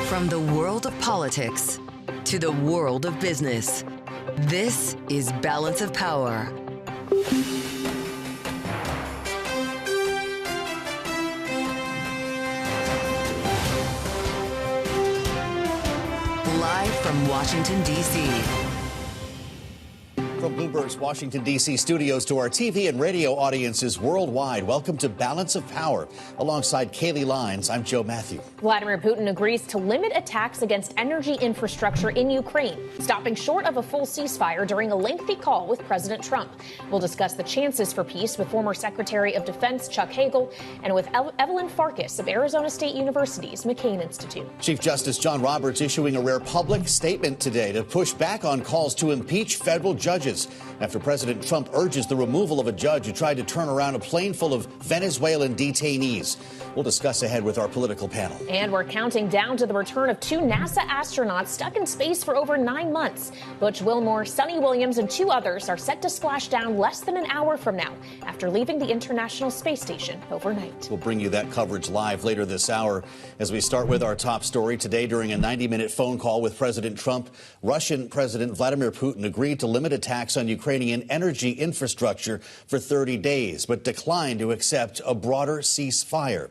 From the world of politics to the world of business, this is Balance of Power. Live from Washington, D.C. From Bloomberg's Washington, D.C. studios to our TV and radio audiences worldwide, welcome to Balance of Power. Alongside Kaylee Lines, I'm Joe Matthew. Vladimir Putin agrees to limit attacks against energy infrastructure in Ukraine, stopping short of a full ceasefire during a lengthy call with President Trump. We'll discuss the chances for peace with former Secretary of Defense Chuck Hagel and with Evelyn Farkas of Arizona State University's McCain Institute. Chief Justice John Roberts issuing a rare public statement today to push back on calls to impeach federal judges after President Trump urges the removal of a judge who tried to turn around a plane full of Venezuelan detainees. We'll discuss ahead with our political panel. And we're counting down to the return of two NASA astronauts stuck in space for over 9 months. Butch Wilmore, Sonny Williams, and two others are set to splash down less than an hour from now after leaving the International Space Station overnight. We'll bring you that coverage live later this hour. As we start with our top story today, during a 90-minute phone call with President Trump, Russian President Vladimir Putin agreed to limit attacks on Ukrainian energy infrastructure for 30 days, but declined to accept a broader ceasefire.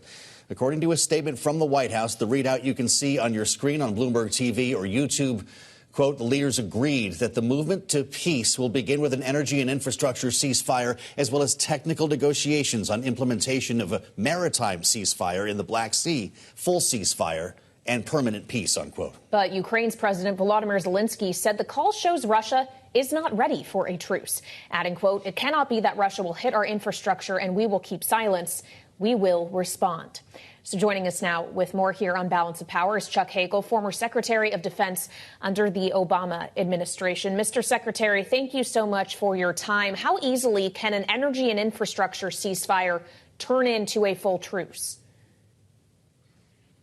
According to a statement from the White House, the readout you can see on your screen on Bloomberg TV or YouTube, quote, the leaders agreed that the movement to peace will begin with an energy and infrastructure ceasefire, as well as technical negotiations on implementation of a maritime ceasefire in the Black Sea, full ceasefire, and permanent peace, unquote. But Ukraine's President Volodymyr Zelensky said the call shows Russia is not ready for a truce, adding, quote, it cannot be that Russia will hit our infrastructure and we will keep silence. We will respond. So joining us now with more here on Balance of Power is Chuck Hagel, former Secretary of Defense under the Obama administration. Mr. Secretary, thank you so much for your time. How easily can an energy and infrastructure ceasefire turn into a full truce?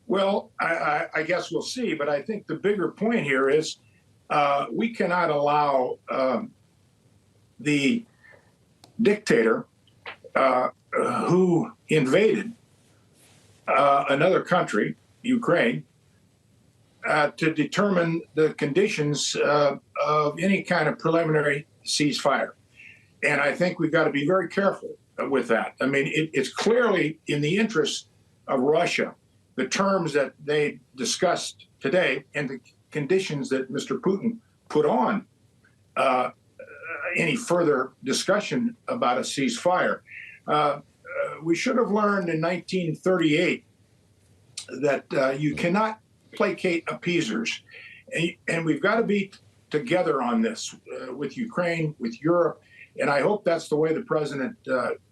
Well, I guess we'll see. But I think the bigger point here is we cannot allow the dictator who invaded another country, Ukraine, to determine the conditions of any kind of preliminary ceasefire. And I think we've got to be very careful with that. I mean, it's clearly in the interest of Russia, the terms that they discussed today and the conditions that Mr. Putin put on any further discussion about a ceasefire. We should have learned in 1938 that you cannot placate appeasers. And we've got to be together on this with Ukraine, with Europe. And I hope that's the way the president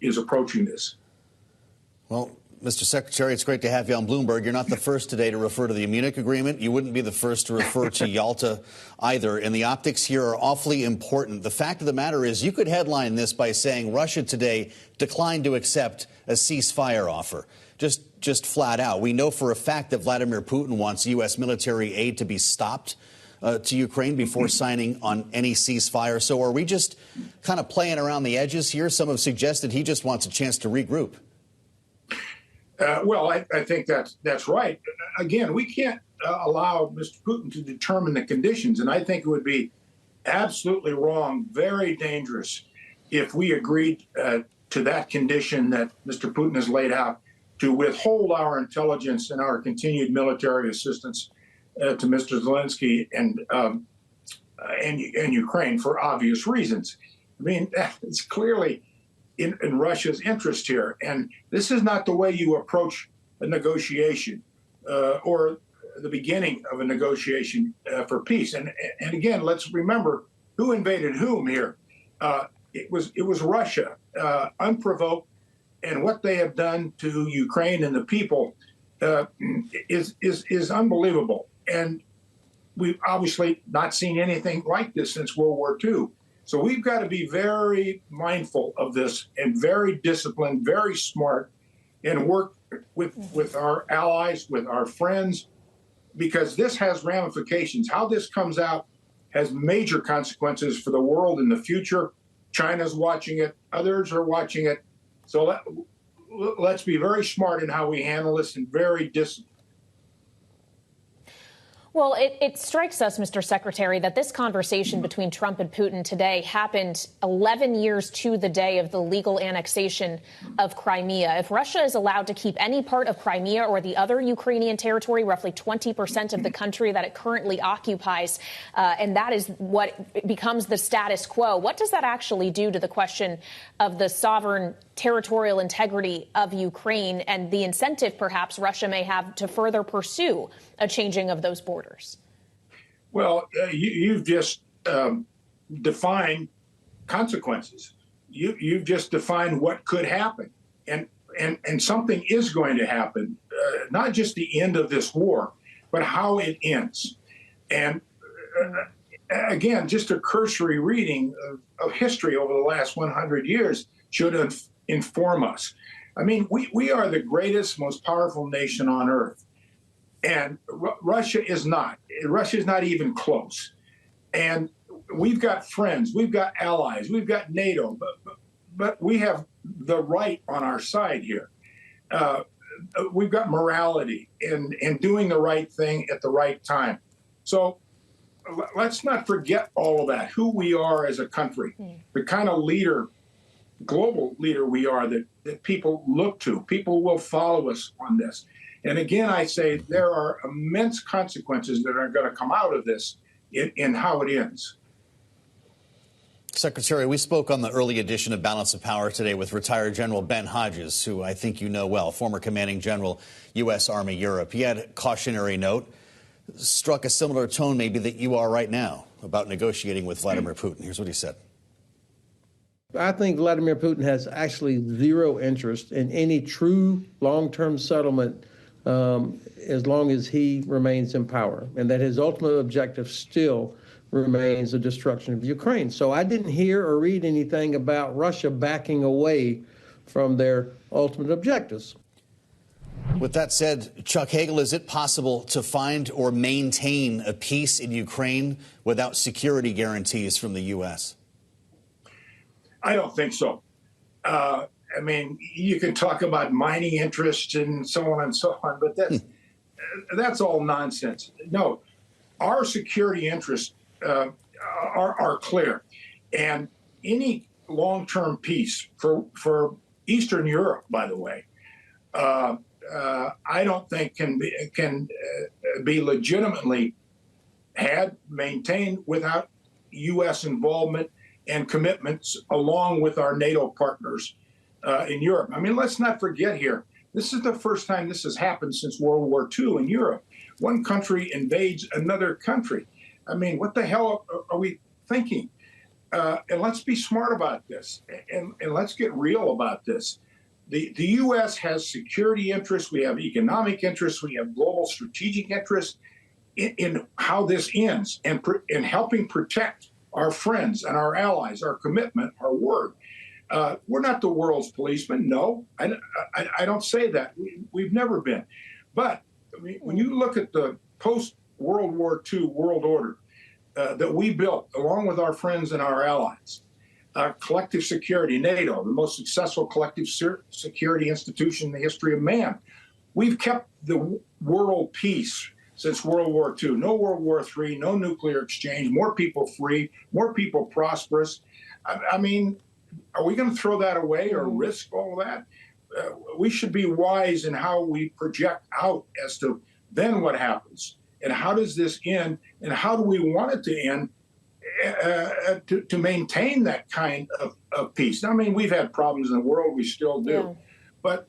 is approaching this. Well, Mr. Secretary, it's great to have you on Bloomberg. You're not the first today to refer to the Munich Agreement. You wouldn't be the first to refer to Yalta either. And the optics here are awfully important. The fact of the matter is you could headline this by saying Russia today declined to accept a ceasefire offer. Just flat out. We know for a fact that Vladimir Putin wants U.S. military aid to be stopped to Ukraine before signing on any ceasefire. So are we just kind of playing around the edges here? Some have suggested he just wants a chance to regroup. Well, I think that's right. Again, we can't allow Mr. Putin to determine the conditions. And I think it would be absolutely wrong, very dangerous, if we agreed to that condition that Mr. Putin has laid out to withhold our intelligence and our continued military assistance to Mr. Zelensky and Ukraine for obvious reasons. I mean, it's clearly in Russia's interest here. And this is not the way you approach a negotiation or the beginning of a negotiation for peace. And again, let's remember who invaded whom here. It was Russia, unprovoked, and what they have done to Ukraine and the people is unbelievable. And we've obviously not seen anything like this since World War II. So we've got to be very mindful of this and very disciplined, very smart, and work with our allies, with our friends, because this has ramifications. How this comes out has major consequences for the world in the future. China's watching it. Others are watching it. So let's be very smart in how we handle this and very disciplined. Well, it strikes us, Mr. Secretary, that this conversation between Trump and Putin today happened 11 years to the day of the legal annexation of Crimea. If Russia is allowed to keep any part of Crimea or the other Ukrainian territory, roughly 20% of the country that it currently occupies, and that is what becomes the status quo, what does that actually do to the question of the sovereign territorial integrity of Ukraine and the incentive perhaps Russia may have to further pursue a changing of those borders? Well, you've just defined consequences. You've just defined what could happen. And something is going to happen, not just the end of this war, but how it ends. And again, just a cursory reading of history over the last 100 years should inform us. I mean, we are the greatest, most powerful nation on earth. And Russia is not. Russia is not even close. And we've got friends, we've got allies, we've got NATO, but we have the right on our side here. We've got morality and doing the right thing at the right time. So let's not forget all of that, who we are as a country, the kind of leader, global leader we are that people look to. People will follow us on this. And again, I say there are immense consequences that are going to come out of this in how it ends. Secretary, we spoke on the early edition of Balance of Power today with retired General Ben Hodges, who I think you know well, former commanding general, U.S. Army Europe. He had a cautionary note, struck a similar tone maybe that you are right now about negotiating with Vladimir Putin. Here's what he said. I think Vladimir Putin has actually zero interest in any true long-term settlement as long as he remains in power, and that his ultimate objective still remains the destruction of Ukraine. So I didn't hear or read anything about Russia backing away from their ultimate objectives. With that said, Chuck Hagel, is it possible to find or maintain a peace in Ukraine without security guarantees from the U.S.? I don't think so. I mean, you can talk about mining interests and so on and so on, but that's all nonsense. No, our security interests are clear. And any long-term peace for Eastern Europe, by the way, I don't think can be legitimately maintained without U.S. involvement and commitments along with our NATO partners in Europe. I mean, let's not forget here, this is the first time this has happened since World War II in Europe. One country invades another country. I mean, what the hell are we thinking? And let's be smart about this, and let's get real about this. The U.S. has security interests, we have economic interests, we have global strategic interests in how this ends and in helping protect our friends and our allies, our commitment, our word. We're not the world's policemen. No, I don't say that. We've never been. But I mean, when you look at the post-World War II world order that we built along with our friends and our allies, collective security, NATO, the most successful collective security institution in the history of man. We've kept the world peace since World War II. No World War III, no nuclear exchange, more people free, more people prosperous. I mean, are we going to throw that away or risk all of that? We should be wise in how we project out as to then what happens and how does this end and how do we want it to end to maintain that kind of peace. I mean, we've had problems in the world, we still do, but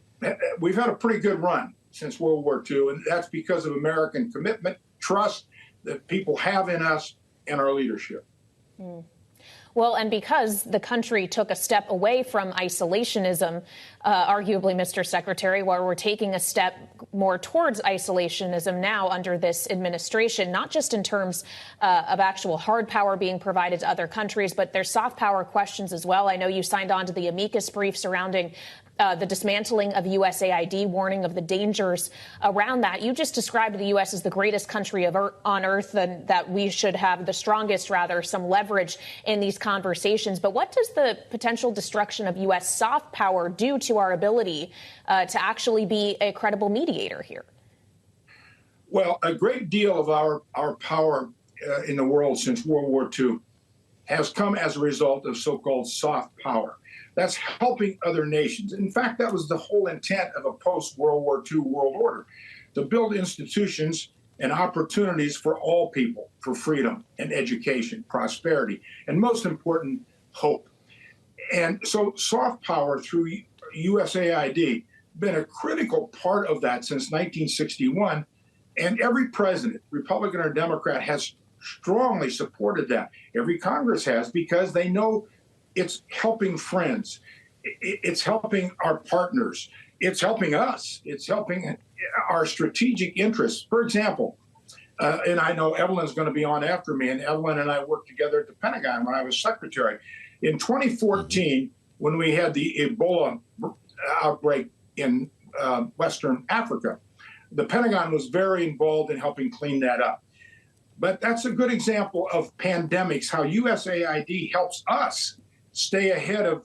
we've had a pretty good run since World War II, and that's because of American commitment, trust that people have in us and our leadership. Well, and because the country took a step away from isolationism, arguably, Mr. Secretary, while we're taking a step more towards isolationism now under this administration, not just in terms of actual hard power being provided to other countries, but there's soft power questions as well. I know you signed on to the amicus brief surrounding the dismantling of USAID, warning of the dangers around that. You just described the U.S. as the greatest country on earth and that we should have the strongest, some leverage in these conversations. But what does the potential destruction of U.S. soft power do to our ability to actually be a credible mediator here? Well, a great deal of our power in the world since World War II has come as a result of so-called soft power. That's helping other nations. In fact, that was the whole intent of a post-World War II world order, to build institutions and opportunities for all people, for freedom and education, prosperity, and most important, hope. And so soft power through USAID been a critical part of that since 1961. And every president, Republican or Democrat, has strongly supported that. Every Congress has, because they know it's helping friends. It's helping our partners. It's helping us. It's helping our strategic interests. For example, and I know Evelyn's going to be on after me, and Evelyn and I worked together at the Pentagon when I was secretary. In 2014, when we had the Ebola outbreak in Western Africa, the Pentagon was very involved in helping clean that up. But that's a good example of pandemics, how USAID helps us stay ahead of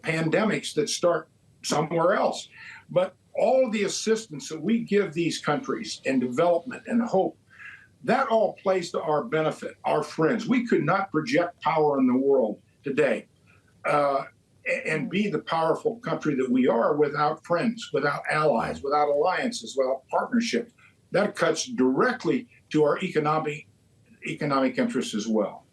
pandemics that start somewhere else. But all the assistance that we give these countries in development and hope, that all plays to our benefit, our friends. We could not project power in the world today and be the powerful country that we are without friends, without allies, without alliances, without partnerships. That cuts directly to our economic interests as well.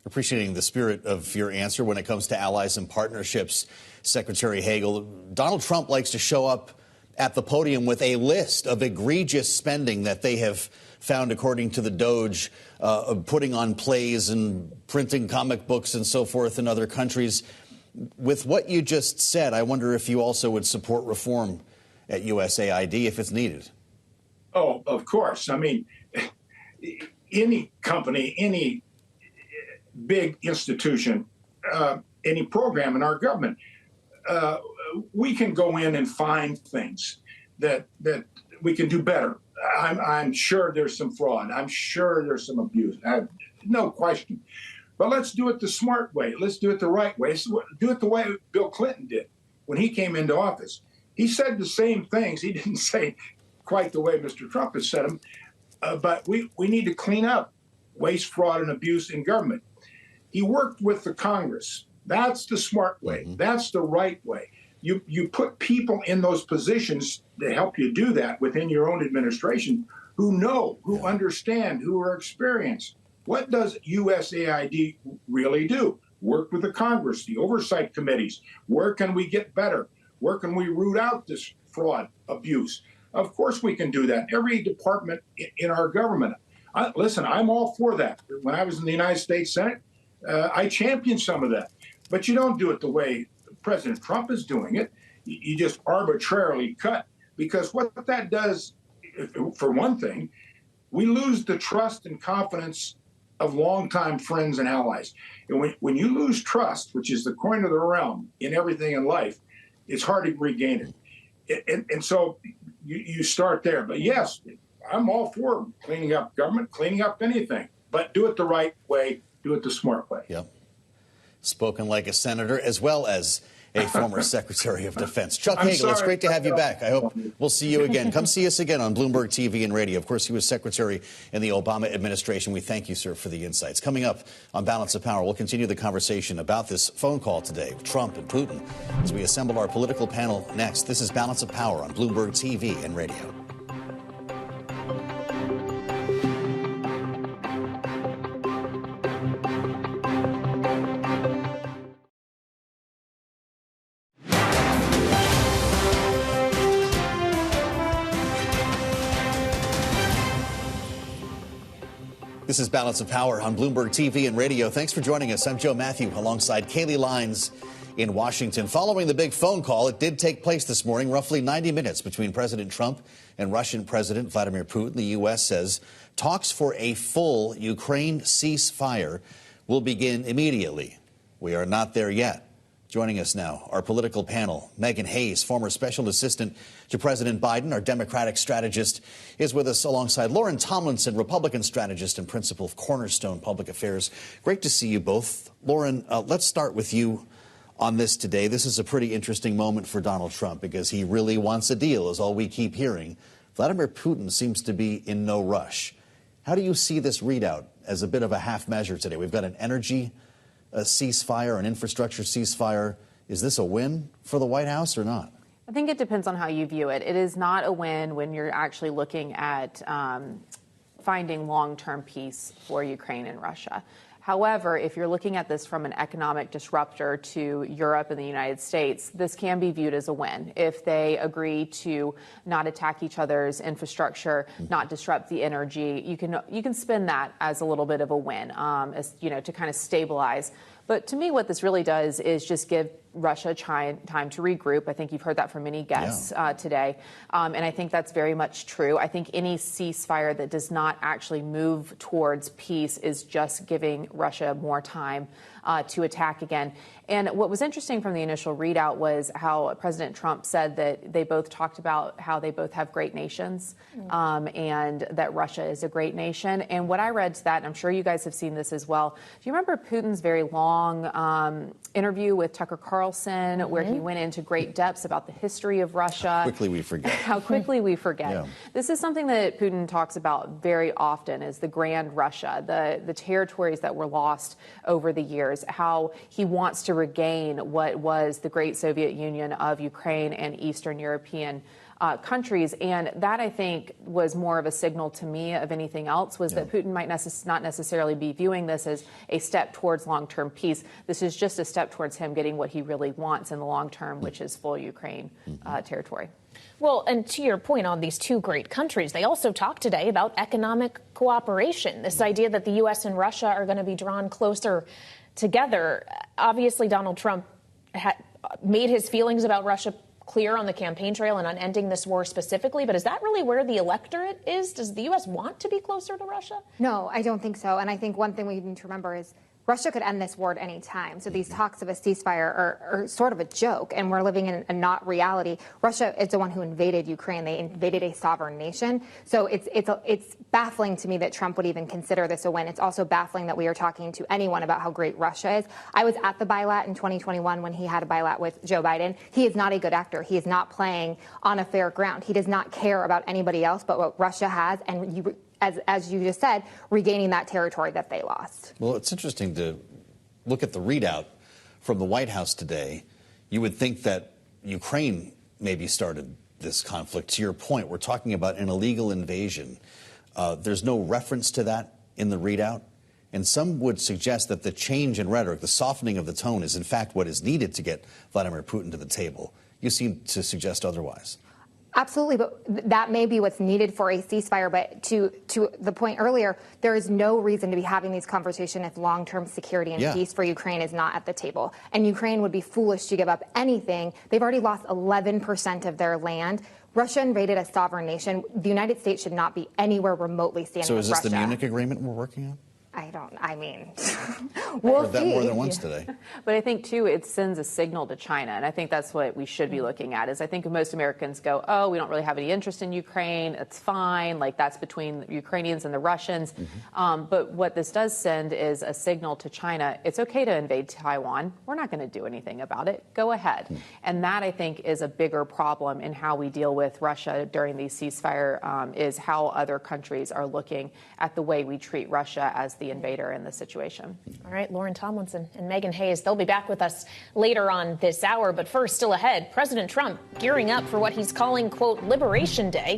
Appreciating the spirit of your answer when it comes to allies and partnerships, Secretary Hagel. Donald Trump likes to show up at the podium with a list of egregious spending that they have found, according to the Doge, of putting on plays and printing comic books and so forth in other countries. With what you just said, I wonder if you also would support reform at USAID if it's needed. Oh, of course. I mean, any company, any big institution, any program in our government, we can go in and find things that we can do better. I'm sure there's some fraud. I'm sure there's some abuse. No question. But let's do it the smart way. Let's do it the right way. Let's do it the way Bill Clinton did when he came into office. He said the same things. He didn't say quite the way Mr. Trump has said them. But we need to clean up waste, fraud, and abuse in government. He worked with the Congress. That's the smart way. Mm-hmm. That's the right way. You put people in those positions to help you do that within your own administration who know, who understand, who are experienced. What does USAID really do? Work with the Congress, the oversight committees. Where can we get better? Where can we root out this fraud, abuse? Of course we can do that. Every department in our government. Listen, I'm all for that. When I was in the United States Senate, I championed some of that. But you don't do it the way President Trump is doing it. You just arbitrarily cut. Because what that does, for one thing, we lose the trust and confidence of longtime friends and allies. And when you lose trust, which is the coin of the realm in everything in life, it's hard to regain it. And so you start there. But yes, I'm all for cleaning up government, cleaning up anything, but do it the right way, do it the smart way. Yep. Spoken like a senator as well as a former Secretary of Defense. Chuck Hagel, it's great to have you back. I hope we'll see you again. Come see us again on Bloomberg TV and radio. Of course, he was Secretary in the Obama administration. We thank you, sir, for the insights. Coming up on Balance of Power, we'll continue the conversation about this phone call today with Trump and Putin as we assemble our political panel next. This is Balance of Power on Bloomberg TV and radio. This is Balance of Power on Bloomberg TV and radio. Thanks for joining us. I'm Joe Matthew alongside Kaylee Lines in Washington. Following the big phone call, it did take place this morning, roughly 90 minutes between President Trump and Russian President Vladimir Putin. The U.S. says talks for a full Ukraine ceasefire will begin immediately. We are not there yet. Joining us now, our political panel, Megan Hayes, former special assistant to President Biden, our Democratic strategist, is with us alongside Lauren Tomlinson, Republican strategist and principal of Cornerstone Public Affairs. Great to see you both. Lauren, let's start with you on this today. This is a pretty interesting moment for Donald Trump because he really wants a deal, is all we keep hearing Vladimir Putin seems to be in no rush. How do you see this readout as a bit of a half measure today? We've got an energy ceasefire, an infrastructure ceasefire. Is this a win for the White House or not? I think it depends on how you view it. It is not a win when you're actually looking at finding long-term peace for Ukraine and Russia. However, if you're looking at this from an economic disruptor to Europe and the United States, this can be viewed as a win. If they agree to not attack each other's infrastructure, not disrupt the energy, you can spin that as a little bit of a win, as to kind of stabilize. But to me, what this really does is just give Russia time to regroup. I think you've heard that from many guests today. And I think that's very much true. I think any ceasefire that does not actually move towards peace is just giving Russia more time to attack again. And what was interesting from the initial readout was how President Trump said that they both talked about how they both have great nations and that Russia is a great nation. And what I read to that, and I'm sure you guys have seen this as well, do you remember Putin's very long interview with Tucker Carlson where he went into great depths about the history of Russia? How quickly we forget. How quickly we forget. Yeah. This is something that Putin talks about very often is the grand Russia, the territories that were lost over the years, how he wants to regain what was the great Soviet Union of Ukraine and Eastern European countries. And that, I think, was more of a signal to me of anything else, was that Putin might not necessarily be viewing this as a step towards long-term peace. This is just a step towards him getting what he really wants in the long term, which is full Ukraine territory. Well, and to your point on these two great countries, they also talked today about economic cooperation, this idea that the U.S. and Russia are going to be drawn closer together. Obviously, Donald Trump made his feelings about Russia clear on the campaign trail and on ending this war specifically. But is that really where the electorate is? Does the U.S. want to be closer to Russia? No, I don't think so. And I think one thing we need to remember is Russia could end this war at any time. So these talks of a ceasefire are sort of a joke, and we're living in a not reality. Russia is the one who invaded Ukraine. They invaded a sovereign nation. So it's baffling to me that Trump would even consider this a win. It's also baffling that we are talking to anyone about how great Russia is. I was at the bilat in 2021 when he had a bilat with Joe Biden. He is not a good actor. He is not playing on a fair ground. He does not care about anybody else but what Russia has, and as you just said, regaining that territory that they lost. Well, it's interesting to look at the readout from the White House today. You would think that Ukraine maybe started this conflict. To your point, we're talking about an illegal invasion. There's no reference to that in the readout. And some would suggest that the change in rhetoric, the softening of the tone, is in fact what is needed to get Vladimir Putin to the table. You seem to suggest otherwise. Absolutely, but that may be what's needed for a ceasefire. But to the point earlier, there is no reason to be having these conversations if long-term security and peace for Ukraine is not at the table. And Ukraine would be foolish to give up anything. They've already lost 11% of their land. Russia invaded a sovereign nation. The United States should not be anywhere remotely standing with Russia. So is this the Munich agreement we're working on? We'll heard that more than once today. But I think, too, it sends a signal to China. And I think that's what we should be looking at is I think most Americans go, oh, we don't really have any interest in Ukraine. It's fine. Like, that's between the Ukrainians and the Russians. But what this does send is a signal to China. It's okay to invade Taiwan. We're not going to do anything about it. Go ahead. And that, I think, is a bigger problem in how we deal with Russia during these ceasefire is how other countries are looking at the way we treat Russia as the invader in this situation. All right, Lauren Tomlinson and Megan Hayes, they'll be back with us later on this hour. But first, still ahead, President Trump gearing up for what he's calling, quote, Liberation Day.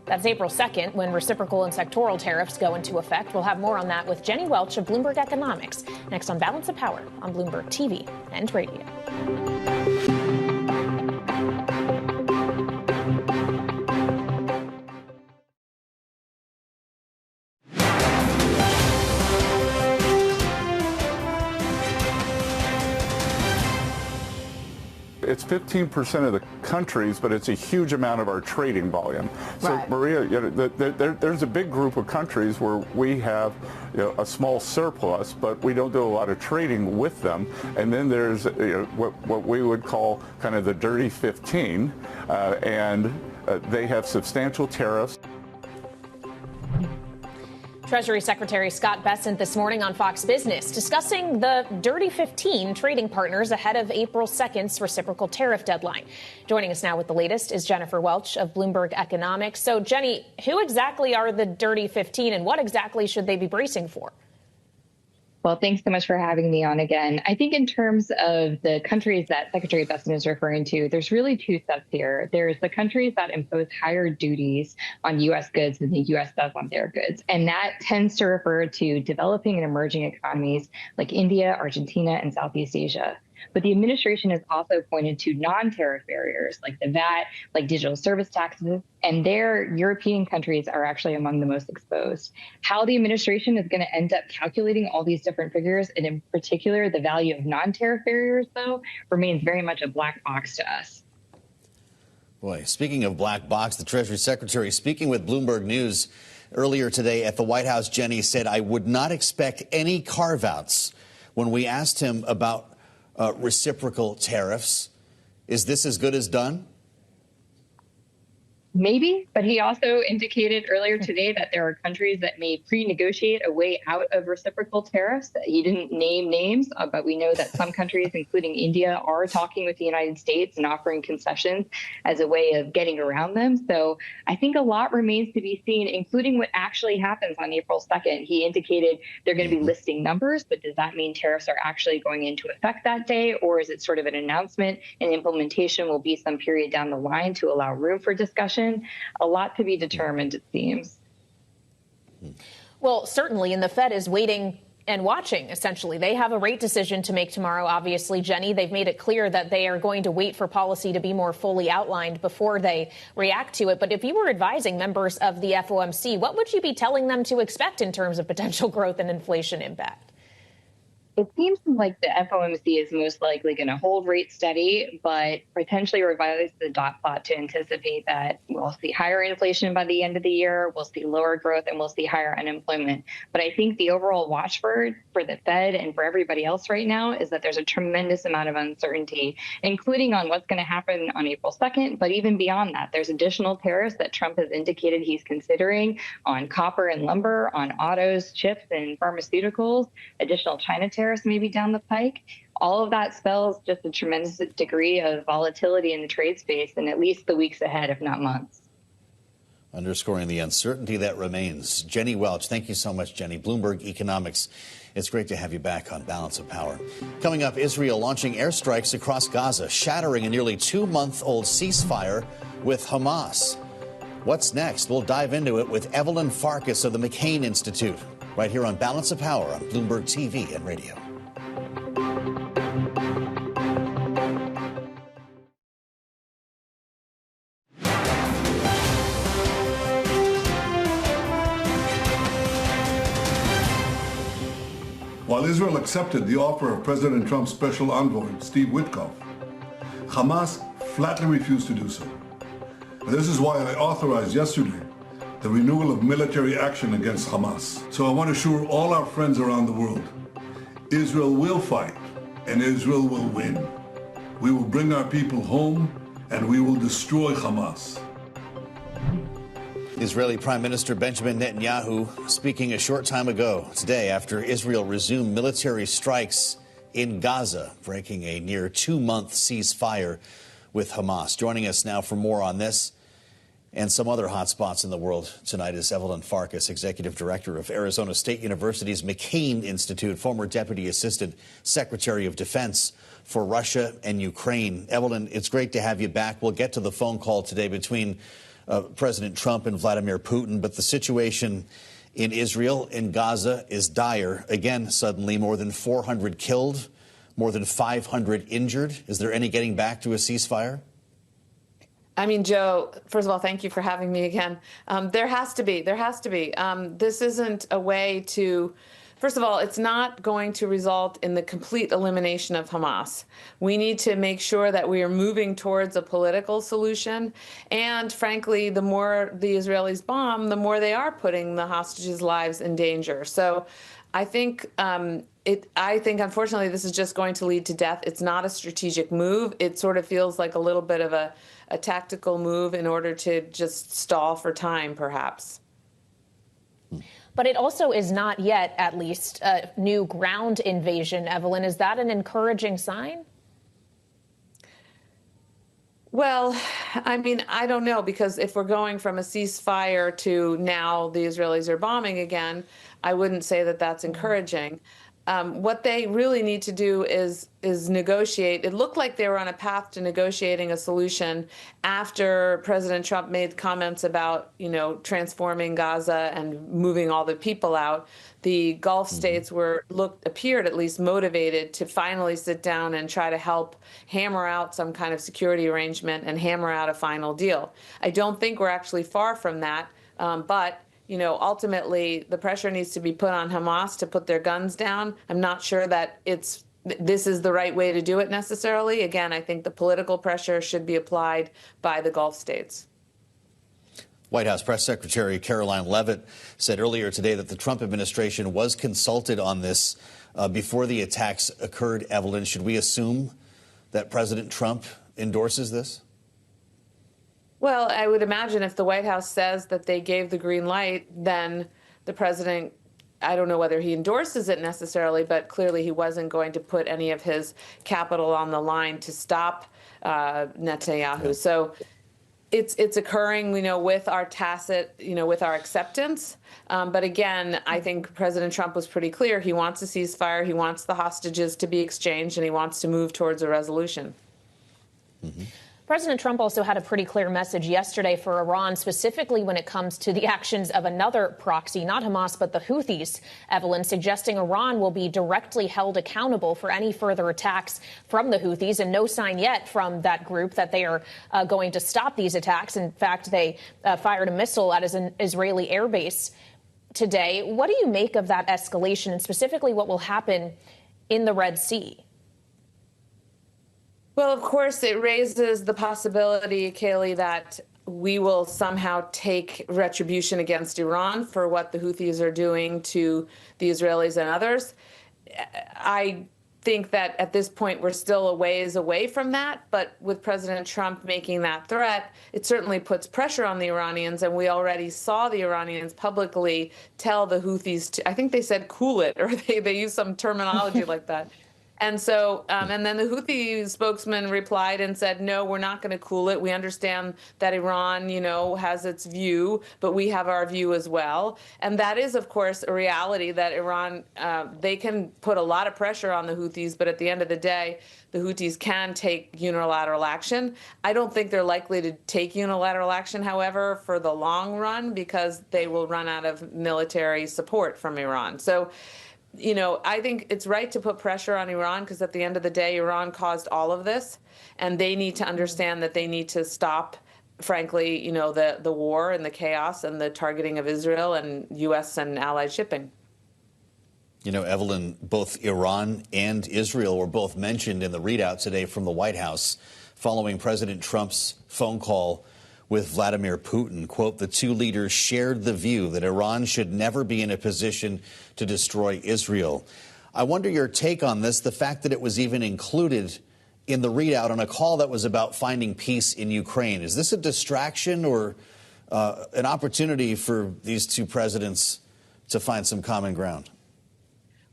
That's April 2nd, when reciprocal and sectoral tariffs go into effect. We'll have more on that with Jenny Welch of Bloomberg Economics next on Balance of Power on Bloomberg TV and radio. It's 15% of the countries, but it's a huge amount of our trading volume. So, Right. Maria, there's a big group of countries where we have a small surplus, but we don't do a lot of trading with them. And then there's what we would call kind of the dirty 15, and they have substantial tariffs. Treasury Secretary Scott Bessent this morning on Fox Business discussing the Dirty 15 trading partners ahead of April 2nd's reciprocal tariff deadline. Joining us now with the latest is Jennifer Welch of Bloomberg Economics. So, Jenny, who exactly are the Dirty 15 and what exactly should they be bracing for? Well, thanks so much for having me on again. I think in terms of the countries that Secretary Bessent is referring to, there's really two sets here. There's the countries that impose higher duties on U.S. goods than the U.S. does on their goods. And that tends to refer to developing and emerging economies like India, Argentina, and Southeast Asia. But the administration has also pointed to non-tariff barriers like the VAT, like digital service taxes, and their European countries are actually among the most exposed. How the administration is going to end up calculating all these different figures, and in particular the value of non-tariff barriers, though, remains very much a black box to us. Boy, speaking of black box, the Treasury Secretary speaking with Bloomberg News earlier today at the White House, Jenny, said, "I would not expect any carve-outs." When we asked him about reciprocal tariffs, is this as good as done? Maybe, but he also indicated earlier today that there are countries that may pre-negotiate a way out of reciprocal tariffs. He didn't name names, but we know that some countries, including India, are talking with the United States and offering concessions as a way of getting around them. So I think a lot remains to be seen, including what actually happens on April 2nd. He indicated they're going to be listing numbers, but does that mean tariffs are actually going into effect that day? Or is it sort of an announcement and implementation will be some period down the line to allow room for discussion? A lot to be determined, it seems. Well, certainly, and the Fed is waiting and watching, essentially. They have a rate decision to make tomorrow, obviously, Jenny. They've made it clear that they are going to wait for policy to be more fully outlined before they react to it. But if you were advising members of the FOMC, what would you be telling them to expect in terms of potential growth and inflation impact? It seems like the FOMC is most likely going to hold rates steady, but potentially revise the dot plot to anticipate that we'll see higher inflation by the end of the year, we'll see lower growth, and we'll see higher unemployment. But I think the overall watchword for the Fed and for everybody else right now is that there's a tremendous amount of uncertainty, including on what's going to happen on April 2nd. But even beyond that, there's additional tariffs that Trump has indicated he's considering on copper and lumber, on autos, chips, and pharmaceuticals, additional China tariffs maybe down the pike. All of that spells just a tremendous degree of volatility in the trade space in at least the weeks ahead, if not months. Underscoring the uncertainty that remains. Jenny Welch, thank you so much, Jenny. Bloomberg Economics. It's great to have you back on Balance of Power. Coming up, Israel launching airstrikes across Gaza, shattering a nearly 2-month-old ceasefire with Hamas. What's next? We'll dive into it with Evelyn Farkas of the McCain Institute, right here on Balance of Power on Bloomberg TV and radio. While Israel accepted the offer of President Trump's special envoy, Steve Witkoff, Hamas flatly refused to do so. And this is why I authorized yesterday the renewal of military action against Hamas. So I want to assure all our friends around the world, Israel will fight and Israel will win. We will bring our people home and we will destroy Hamas. Israeli Prime Minister Benjamin Netanyahu speaking a short time ago today after Israel resumed military strikes in Gaza, breaking a near 2-month ceasefire with Hamas. Joining us now for more on this and some other hot spots in the world tonight is Evelyn Farkas, Executive Director of Arizona State University's McCain Institute, former Deputy Assistant Secretary of Defense for Russia and Ukraine. Evelyn, it's great to have you back. We'll get to the phone call today between President Trump and Vladimir Putin, but the situation in Israel, in Gaza, is dire. Again, suddenly more than 400 killed, more than 500 injured. Is there any getting back to a ceasefire? I mean, Joe, first of all, thank you for having me again. There has to be. This isn't a way to... First of all, it's not going to result in the complete elimination of Hamas. We need to make sure that we are moving towards a political solution. And frankly, the more the Israelis bomb, the more they are putting the hostages' lives in danger. So I think unfortunately, this is just going to lead to death. It's not a strategic move. It sort of feels like a little bit of a tactical move in order to just stall for time, perhaps. But it also is not yet, at least, a new ground invasion. Evelyn, is that an encouraging sign? Well, I mean, I don't know, because if we're going from a ceasefire to now the Israelis are bombing again, I wouldn't say that that's encouraging. What they really need to do is negotiate. It looked like they were on a path to negotiating a solution after President Trump made comments about, transforming Gaza and moving all the people out. The Gulf states appeared at least motivated to finally sit down and try to help hammer out some kind of security arrangement and hammer out a final deal. I don't think we're actually far from that, but ultimately the pressure needs to be put on Hamas to put their guns down. I'm not sure that this is the right way to do it necessarily. Again, I think the political pressure should be applied by the Gulf states. White House Press Secretary Caroline Leavitt said earlier today that the Trump administration was consulted on this before the attacks occurred. Evelyn, should we assume that President Trump endorses this? Well, I would imagine if the White House says that they gave the green light, then the president, I don't know whether he endorses it necessarily, but clearly he wasn't going to put any of his capital on the line to stop Netanyahu. Yeah. So it's occurring, with our tacit, with our acceptance. But again, I think President Trump was pretty clear. He wants a ceasefire. He wants the hostages to be exchanged, and he wants to move towards a resolution. Mm-hmm. President Trump also had a pretty clear message yesterday for Iran, specifically when it comes to the actions of another proxy, not Hamas, but the Houthis, Evelyn, suggesting Iran will be directly held accountable for any further attacks from the Houthis, and no sign yet from that group that they are going to stop these attacks. In fact, they fired a missile at an Israeli airbase today. What do you make of that escalation, and specifically what will happen in the Red Sea? Well, of course, it raises the possibility, Kayleigh, that we will somehow take retribution against Iran for what the Houthis are doing to the Israelis and others. I think that at this point we're still a ways away from that, but with President Trump making that threat, it certainly puts pressure on the Iranians, and we already saw the Iranians publicly tell the Houthis to, I think they said, cool it, or they used some terminology like that. And so, and then the Houthi spokesman replied and said, no, we're not going to cool it. We understand that Iran, has its view, but we have our view as well. And that is, of course, a reality that Iran, they can put a lot of pressure on the Houthis, but at the end of the day, the Houthis can take unilateral action. I don't think they're likely to take unilateral action, however, for the long run, because they will run out of military support from Iran. So, I think it's right to put pressure on Iran, because at the end of the day, Iran caused all of this, and they need to understand that they need to stop, frankly, the war and the chaos and the targeting of Israel and U.S. and allied shipping. Evelyn, both Iran and Israel were both mentioned in the readout today from the White House following President Trump's phone call with Vladimir Putin. Quote, the two leaders shared the view that Iran should never be in a position to destroy Israel. I wonder your take on this, the fact that it was even included in the readout on a call that was about finding peace in Ukraine. Is this a distraction or an opportunity for these two presidents to find some common ground?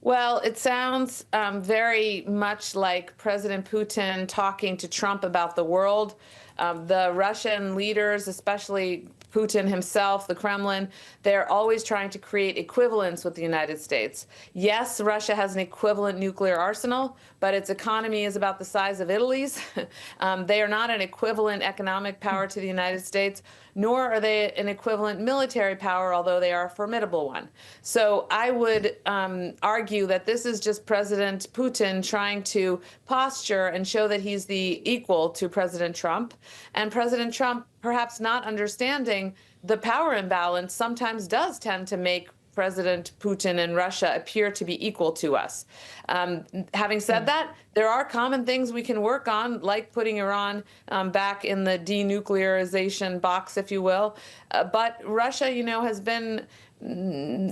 Well, it sounds very much like President Putin talking to Trump about the world. The Russian leaders, especially Putin himself, the Kremlin, they're always trying to create equivalence with the United States. Yes, Russia has an equivalent nuclear arsenal, but its economy is about the size of Italy's. They are not an equivalent economic power to the United States, nor are they an equivalent military power, although they are a formidable one. So I would argue that this is just President Putin trying to posture and show that he's the equal to President Trump. And President Trump, perhaps not understanding the power imbalance, sometimes does tend to make President Putin and Russia appear to be equal to us. Having said that, there are common things we can work on, like putting Iran back in the denuclearization box, if you will. But Russia, has been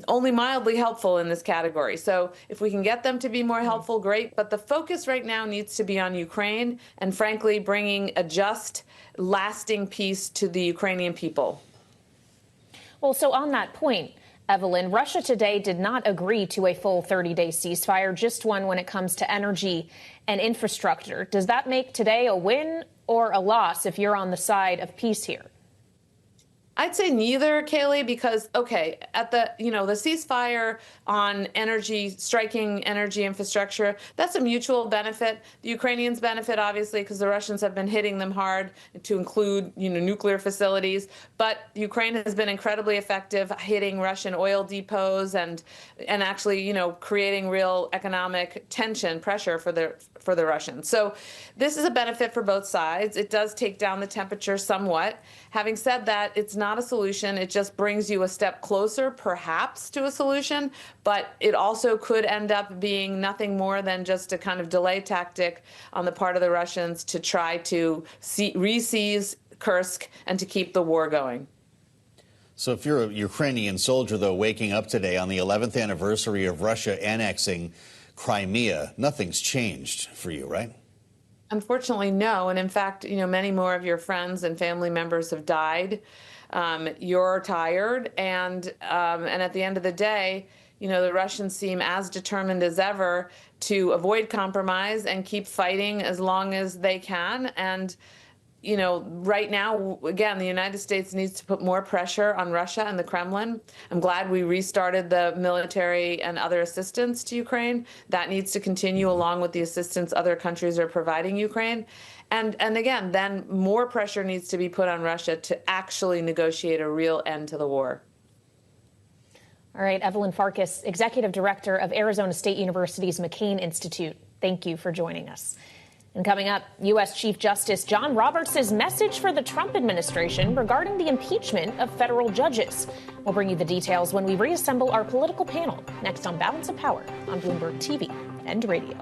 only mildly helpful in this category. So if we can get them to be more helpful, great. But the focus right now needs to be on Ukraine and, frankly, bringing a just, lasting peace to the Ukrainian people. Well, so on that point, Evelyn, Russia today did not agree to a full 30-day ceasefire, just one when it comes to energy and infrastructure. Does that make today a win or a loss if you're on the side of peace here? I'd say neither, Kaylee, because, okay, at the ceasefire on energy, striking energy infrastructure, that's a mutual benefit. The Ukrainians benefit, obviously, because the Russians have been hitting them hard, to include, nuclear facilities. But Ukraine has been incredibly effective hitting Russian oil depots and actually, creating real economic tension, pressure for the Russians. So this is a benefit for both sides. It does take down the temperature somewhat. Having said that, it's not a solution. It just brings you a step closer, perhaps, to a solution. But it also could end up being nothing more than just a kind of delay tactic on the part of the Russians to try to re-seize Kursk and to keep the war going. So if you're a Ukrainian soldier, though, waking up today on the 11th anniversary of Russia annexing Crimea, nothing's changed for you, right? Unfortunately, no. And in fact, many more of your friends and family members have died. You're tired. And at the end of the day, the Russians seem as determined as ever to avoid compromise and keep fighting as long as they can. And right now, again, the United States needs to put more pressure on Russia and the Kremlin. I'm glad we restarted the military and other assistance to Ukraine. That needs to continue along with the assistance other countries are providing Ukraine. And again, then more pressure needs to be put on Russia to actually negotiate a real end to the war. All right, Evelyn Farkas, Executive Director of Arizona State University's McCain Institute. Thank you for joining us. And coming up, U.S. Chief Justice John Roberts' message for the Trump administration regarding the impeachment of federal judges. We'll bring you the details when we reassemble our political panel next on Balance of Power on Bloomberg TV and radio.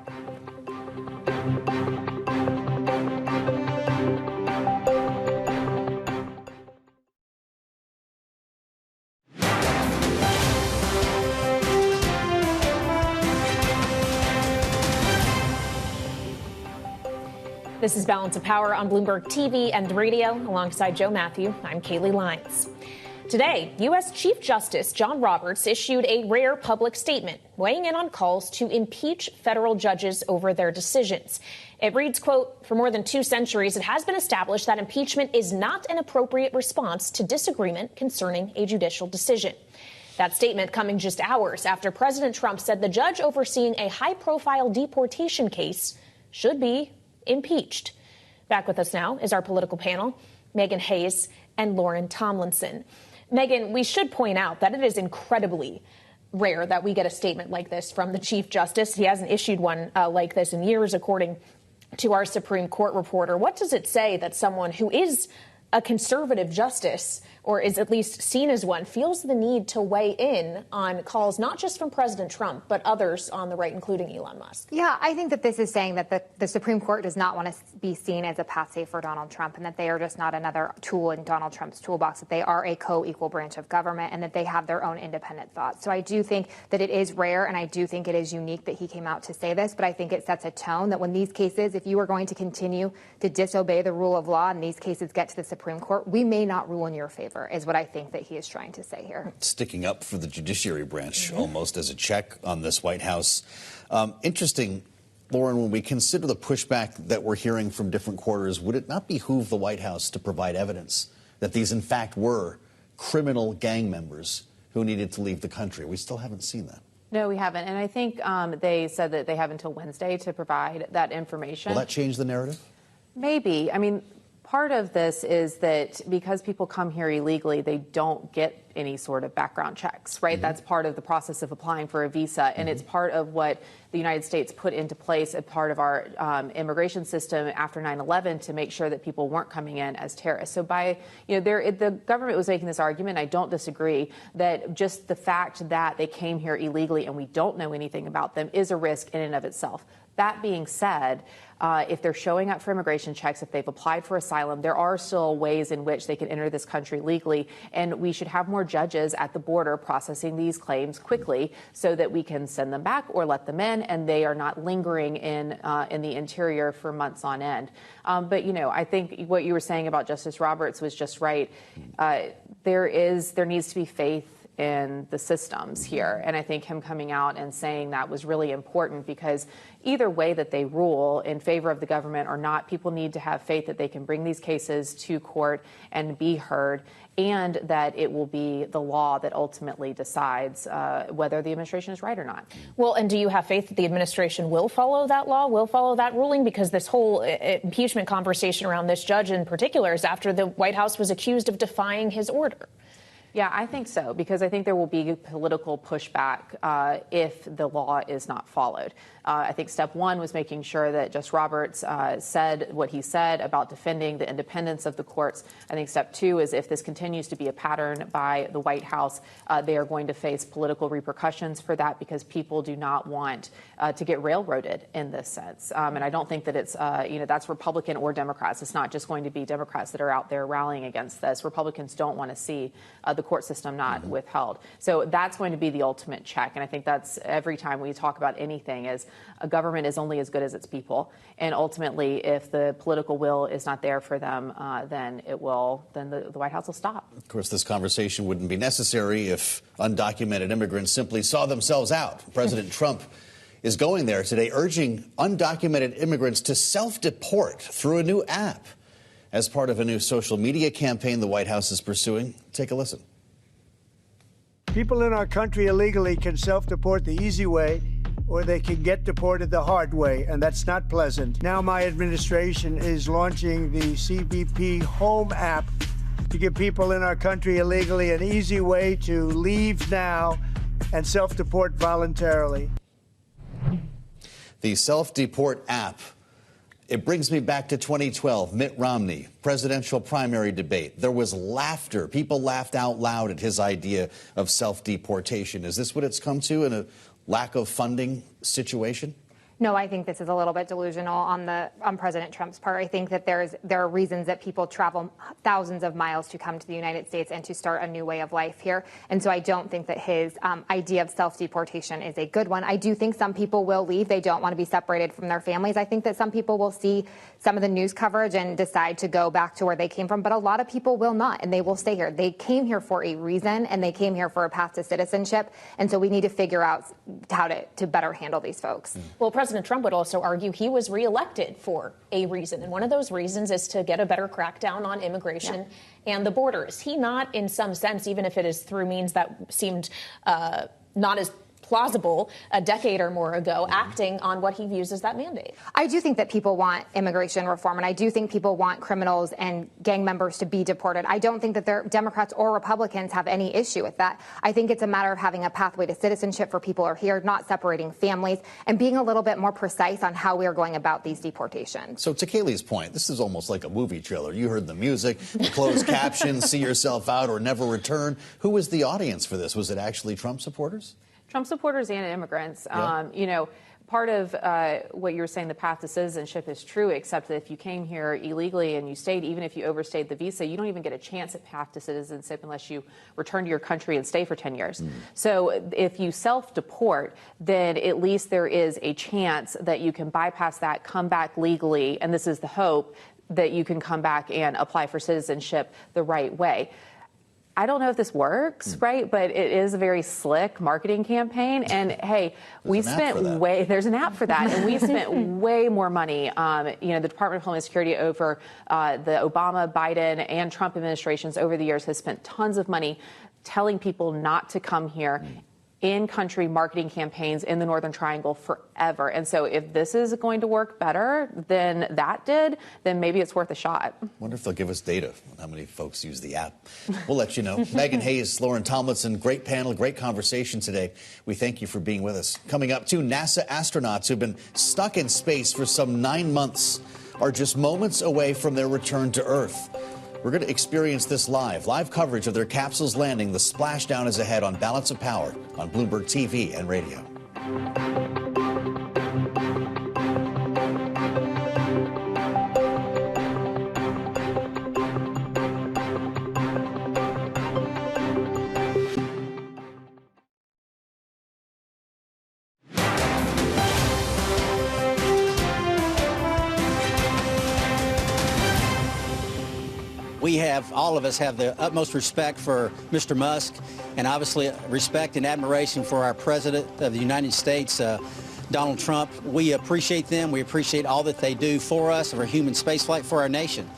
This is Balance of Power on Bloomberg TV and radio. Alongside Joe Matthew, I'm Kaylee Lyons. Today, U.S. Chief Justice John Roberts issued a rare public statement weighing in on calls to impeach federal judges over their decisions. It reads, quote, "For more than 2 centuries, it has been established that impeachment is not an appropriate response to disagreement concerning a judicial decision." That statement coming just hours after President Trump said the judge overseeing a high-profile deportation case should be impeached. Back with us now is our political panel, Megan Hayes and Lauren Tomlinson. Megan, we should point out that it is incredibly rare that we get a statement like this from the Chief Justice. He hasn't issued one like this in years, according to our Supreme Court reporter. What does it say that someone who is a conservative justice, or is at least seen as one, feels the need to weigh in on calls not just from President Trump, but others on the right, including Elon Musk? Yeah, I think that this is saying that the Supreme Court does not want to be seen as a patsy for Donald Trump, and that they are just not another tool in Donald Trump's toolbox, that they are a co-equal branch of government, and that they have their own independent thoughts. So I do think that it is rare, and I do think it is unique that he came out to say this, but I think it sets a tone that when these cases, if you are going to continue to disobey the rule of law and these cases get to the Supreme Court, we may not rule in your favor, is what I think that he is trying to say here. Sticking up for the judiciary branch, almost as a check on this White House. Interesting, Lauren, when we consider the pushback that we're hearing from different quarters, would it not behoove the White House to provide evidence that these, in fact, were criminal gang members who needed to leave the country? We still haven't seen that. No, we haven't. And I think they said that they have until Wednesday to provide that information. Will that change the narrative? Maybe. I mean, part of this is that because people come here illegally, they don't get any sort of background checks, right? That's part of the process of applying for a visa, and it's part of what the United States put into place as part of our immigration system after 9/11 to make sure that people weren't coming in as terrorists. So the government was making this argument, I don't disagree, that just the fact that they came here illegally and we don't know anything about them is a risk in and of itself. That being said, if they're showing up for immigration checks, if they've applied for asylum, there are still ways in which they can enter this country legally, and we should have more judges at the border processing these claims quickly so that we can send them back or let them in, and they are not lingering in the interior for months on end. But I think what you were saying about Justice Roberts was just right. There needs to be faith in the systems here. And I think him coming out and saying that was really important, because either way that they rule in favor of the government or not, people need to have faith that they can bring these cases to court and be heard, and that it will be the law that ultimately decides whether the administration is right or not. Well, and do you have faith that the administration will follow that law, will follow that ruling? Because this whole impeachment conversation around this judge in particular is after the White House was accused of defying his order. Yeah, I think so, because I think there will be political pushback if the law is not followed. I think step one was making sure that Justice Roberts said what he said about defending the independence of the courts. I think step two is if this continues to be a pattern by the White House, they are going to face political repercussions for that, because people do not want to get railroaded in this sense. And I don't think that it's, that's Republican or Democrats. It's not just going to be Democrats that are out there rallying against this. Republicans don't want to see the court system not withheld. So that's going to be the ultimate check. And I think that's every time we talk about anything, is a government is only as good as its people. And ultimately, if the political will is not there for them, then the White House will stop. Of course, this conversation wouldn't be necessary if undocumented immigrants simply saw themselves out. President Trump is going there today, urging undocumented immigrants to self-deport through a new app as part of a new social media campaign the White House is pursuing. Take a listen. People in our country illegally can self-deport the easy way, or they can get deported the hard way, and that's not pleasant. Now my administration is launching the CBP Home app to give people in our country illegally an easy way to leave now and self-deport voluntarily. The self-deport app. It brings me back to 2012, Mitt Romney, presidential primary debate. There was laughter. People laughed out loud at his idea of self-deportation. Is this what it's come to in a lack of funding situation? No, I think this is a little bit delusional on President Trump's part. I think that there are reasons that people travel thousands of miles to come to the United States and to start a new way of life here. And so I don't think that his idea of self-deportation is a good one. I do think some people will leave. They don't want to be separated from their families. I think that some people will see some of the news coverage and decide to go back to where they came from. But a lot of people will not, and they will stay here. They came here for a reason, and they came here for a path to citizenship. And so we need to figure out how to better handle these folks. Well, President Trump would also argue he was reelected for a reason. And one of those reasons is to get a better crackdown on immigration and the border. Is he not, in some sense, even if it is through means that seemed not as plausible a decade or more ago, acting on what he views as that mandate? I do think that people want immigration reform, and I do think people want criminals and gang members to be deported. I don't think that Democrats or Republicans have any issue with that. I think it's a matter of having a pathway to citizenship for people who are here, not separating families, and being a little bit more precise on how we are going about these deportations. So to Kayleigh's point, this is almost like a movie trailer. You heard the music, the closed captions, see yourself out or never return. Who was the audience for this? Was it actually Trump supporters? Trump supporters and immigrants. Yeah. Part of what you were saying, the path to citizenship, is true, except that if you came here illegally and you stayed, even if you overstayed the visa, you don't even get a chance at path to citizenship unless you return to your country and stay for 10 years. So if you self-deport, then at least there is a chance that you can bypass that, come back legally, and this is the hope, that you can come back and apply for citizenship the right way. I don't know if this works, right? But it is a very slick marketing campaign. And hey, there's an app for that. And we spent way more money, the Department of Homeland Security over the Obama, Biden, and Trump administrations over the years has spent tons of money telling people not to come here. In-country marketing campaigns in the Northern Triangle forever. And so if this is going to work better than that did, then maybe it's worth a shot. Wonder if they'll give us data on how many folks use the app. We'll let you know. Megan Hayes, Lauren Tomlinson, great panel, great conversation today. We thank you for being with us. Coming up, 2 NASA astronauts who've been stuck in space for some 9 months are just moments away from their return to Earth. We're going to experience this live coverage of their capsule's landing. The splashdown is ahead on Balance of Power on Bloomberg TV and radio. We all of us have the utmost respect for Mr. Musk, and obviously respect and admiration for our President of the United States, Donald Trump. We appreciate them. We appreciate all that they do for us, for human spaceflight, for our nation.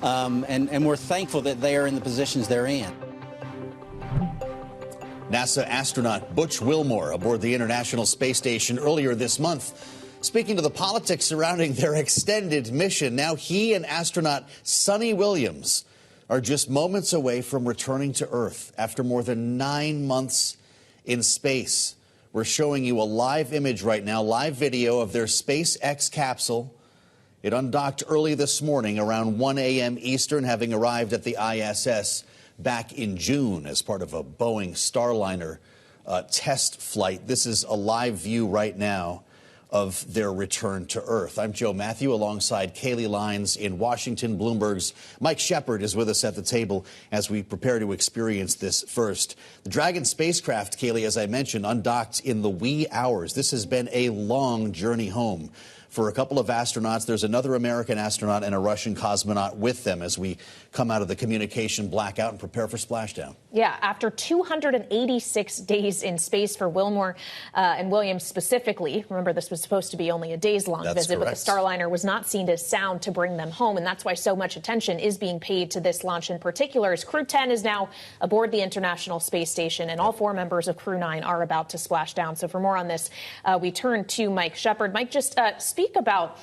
And we're thankful that they are in the positions they're in. NASA astronaut Butch Wilmore aboard the International Space Station earlier this month, speaking to the politics surrounding their extended mission. Now he and astronaut Suni Williams are just moments away from returning to Earth after more than 9 months in space. We're showing you a live image right now, live video of their SpaceX capsule. It undocked early this morning around 1 a.m. Eastern, having arrived at the ISS back in June as part of a Boeing Starliner test flight. This is a live view right now of their return to Earth. I'm Joe Matthew alongside Kaylee Lines in Washington. Bloomberg's Mike Shepard is with us at the table as we prepare to experience this first. The Dragon spacecraft, Kaylee, as I mentioned, undocked in the wee hours. This has been a long journey home for a couple of astronauts. There's another American astronaut and a Russian cosmonaut with them as we come out of the communication blackout and prepare for splashdown. Yeah, after 286 days in space for Wilmore and Williams specifically. Remember, this was supposed to be only a days-long visit, correct. But the Starliner was not seen to sound to bring them home, and that's why so much attention is being paid to this launch in particular, as Crew 10 is now aboard the International Space Station, and all 4 members of Crew 9 are about to splash down. So for more on this, we turn to Mike Shepard. Mike, just speak about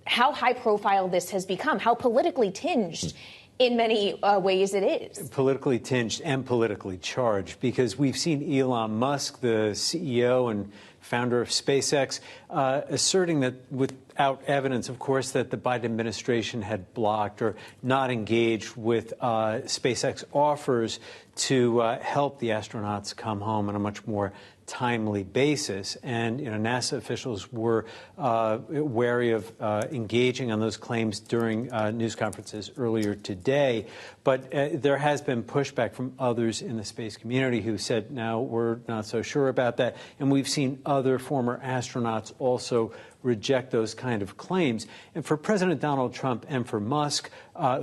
how high-profile this has become, how politically tinged in many ways it is. Politically tinged and politically charged, because we've seen Elon Musk, the CEO and founder of SpaceX, asserting that without evidence, of course, that the Biden administration had blocked or not engaged with SpaceX offers to help the astronauts come home on a much more timely basis. And NASA officials were wary of engaging on those claims during news conferences earlier today. But there has been pushback from others in the space community who said, no, we're not so sure about that. And we've seen other former astronauts also reject those kind of claims. And for President Donald Trump and for Musk,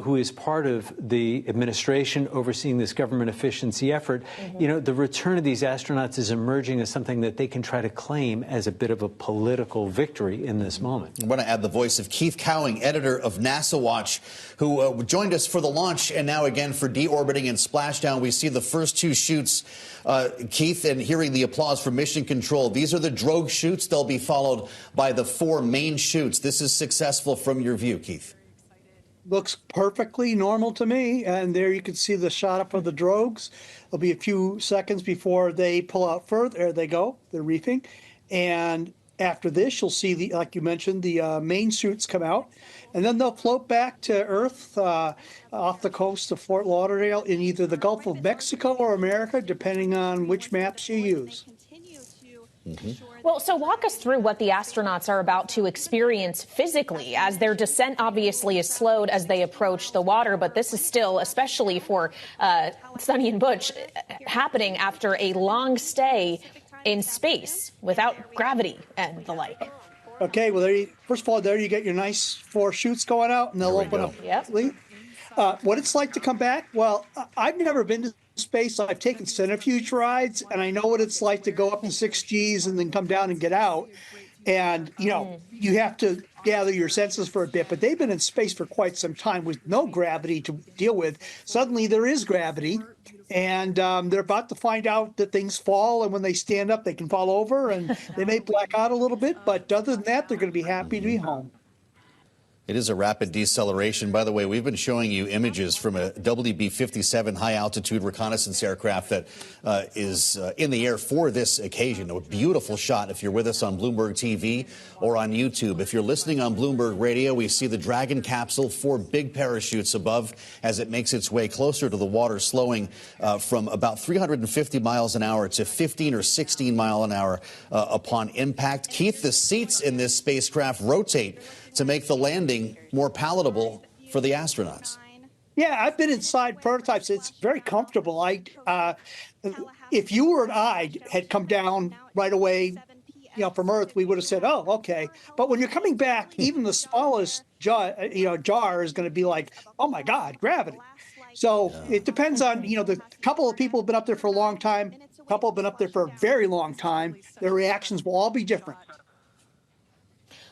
who is part of the administration overseeing this government efficiency effort, the return of these astronauts is emerging as something that they can try to claim as a bit of a political victory in this moment. I want to add the voice of Keith Cowing, editor of NASA Watch, who joined us for the launch and now again for deorbiting and splashdown. We see the first 2 chutes, Keith, and hearing the applause from Mission Control. These are the drogue chutes. They'll be followed by the 4 main chutes. This is successful from your view, Keith. Looks perfectly normal to me. And there you can see the shot up of the drogues. There'll be a few seconds before they pull out further. There they go. They're reefing. And after this, you'll see, like you mentioned, the main chutes come out. And then they'll float back to Earth off the coast of Fort Lauderdale in either the Gulf of Mexico or America, depending on which maps you use. Well, so walk us through what the astronauts are about to experience physically, as their descent obviously is slowed as they approach the water. But this is still, especially for Suni and Butch, happening after a long stay in space without gravity and the like. Okay, well, first of all, there you get your nice 4 chutes going out, and they'll open up. Yep. What it's like to come back? Well, I've never been to space. I've taken centrifuge rides, and I know what it's like to go up in 6 Gs and then come down and get out. And, you have to gather your senses for a bit. But they've been in space for quite some time with no gravity to deal with. Suddenly there is gravity, and they're about to find out that things fall. And when they stand up, they can fall over, and they may black out a little bit. But other than that, they're going to be happy to be home. It is a rapid deceleration. By the way, we've been showing you images from a WB-57 high-altitude reconnaissance aircraft that is in the air for this occasion. A beautiful shot if you're with us on Bloomberg TV or on YouTube. If you're listening on Bloomberg Radio, we see the Dragon capsule, 4 big parachutes above as it makes its way closer to the water, slowing from about 350 miles an hour to 15 or 16 mile an hour upon impact. Keith, the seats in this spacecraft rotate to make the landing more palatable for the astronauts. Yeah, I've been inside prototypes. It's very comfortable. If you and I had come down right away, from Earth, we would have said, oh, okay. But when you're coming back, even the smallest jar is going to be like, oh, my God, gravity. So it depends on, the couple of people have been up there for a long time, a couple have been up there for a very long time. Their reactions will all be different.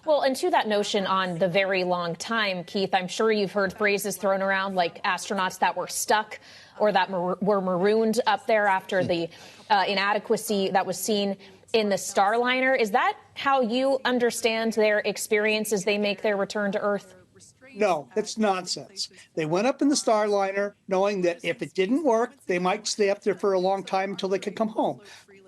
Well, and to that notion on the very long time, Keith, I'm sure you've heard phrases thrown around like astronauts that were stuck or that were marooned up there after the inadequacy that was seen in the Starliner. Is that how you understand their experience as they make their return to Earth? No, that's nonsense. They went up in the Starliner knowing that if it didn't work, they might stay up there for a long time until they could come home.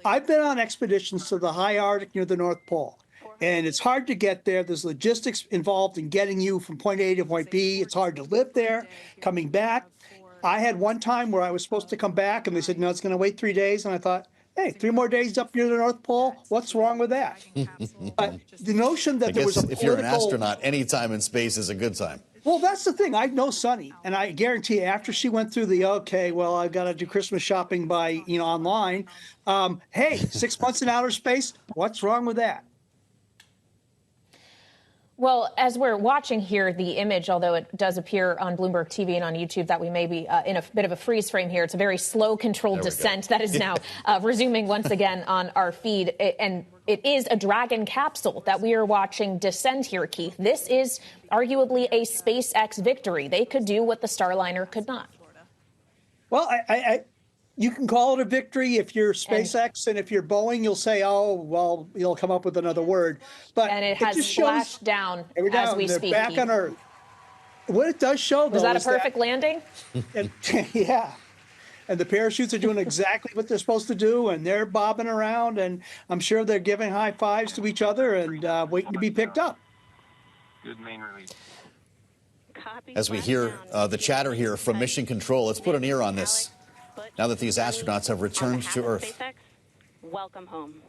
I've been on expeditions to the high Arctic near the North Pole. And it's hard to get there. There's logistics involved in getting you from point A to point B. It's hard to live there, coming back. I had one time where I was supposed to come back, and they said, no, it's going to wait 3 days. And I thought, hey, 3 more days up near the North Pole? What's wrong with that? But the notion that there was a if you're an astronaut, any time in space is a good time. Well, that's the thing. I know Sunny, and I guarantee after she went through the, I've got to do Christmas shopping by, online. Hey, 6 months in outer space, what's wrong with that? Well, as we're watching here, the image, although it does appear on Bloomberg TV and on YouTube that we may be in a bit of a freeze frame here, it's a very slow, controlled descent that is now resuming once again on our feed. And it is a Dragon capsule that we are watching descend here, Keith. This is arguably a SpaceX victory. They could do what the Starliner could not. Well, you can call it a victory if you're SpaceX, and if you're Boeing, you'll say, oh, well, you'll come up with another word. But and it has just splashed down as we They're speak. back Keith. on Earth. What it does show, Was though, that a is perfect landing? Yeah. And the parachutes are doing exactly what they're supposed to do, and they're bobbing around, and I'm sure they're giving high fives to each other and waiting to be picked up. Good main release. As we hear the chatter here from Mission Control, let's put an ear on this. Now that these astronauts have returned to Earth. Welcome home.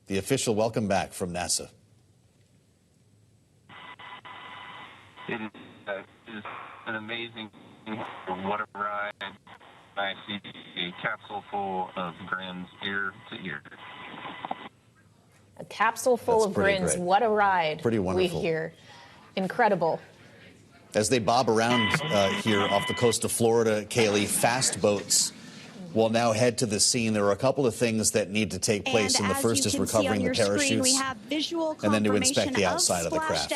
The official welcome back from NASA. It is an amazing, what a ride. I see a capsule full of grins ear to ear. A capsule full of grins. Great. What a ride. Pretty wonderful. We hear. Incredible. As they bob around here off the coast of Florida, Kaylee, fast boats will now head to the scene. There are a couple of things that need to take place, and the first is recovering the parachutes, and then to inspect the outside of the craft.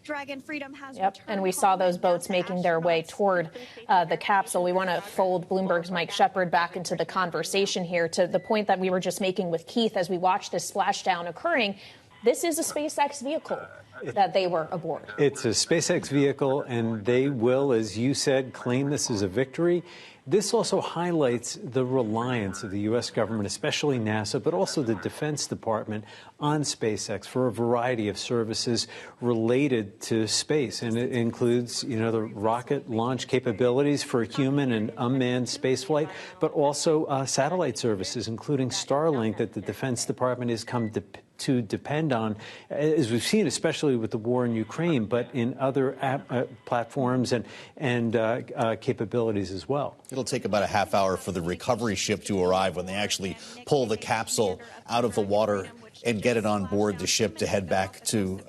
Dragon Freedom has and we saw those boats making their way toward the capsule. We want to fold Bloomberg's Mike Shepard back into the conversation here to the point that we were just making with Keith as we watch this splashdown occurring. This is a SpaceX vehicle that they were aboard. It's a SpaceX vehicle, and they will, as you said, claim this as a victory. This also highlights the reliance of the U.S. government, especially NASA, but also the Defense Department, on SpaceX for a variety of services related to space. And it includes, the rocket launch capabilities for human and unmanned spaceflight, but also satellite services, including Starlink, that the Defense Department has come to depend on, as we've seen, especially with the war in Ukraine, but in other platforms and capabilities as well. It'll take about a half hour for the recovery ship to arrive when they actually pull the capsule out of the water and get it on board the ship to head back to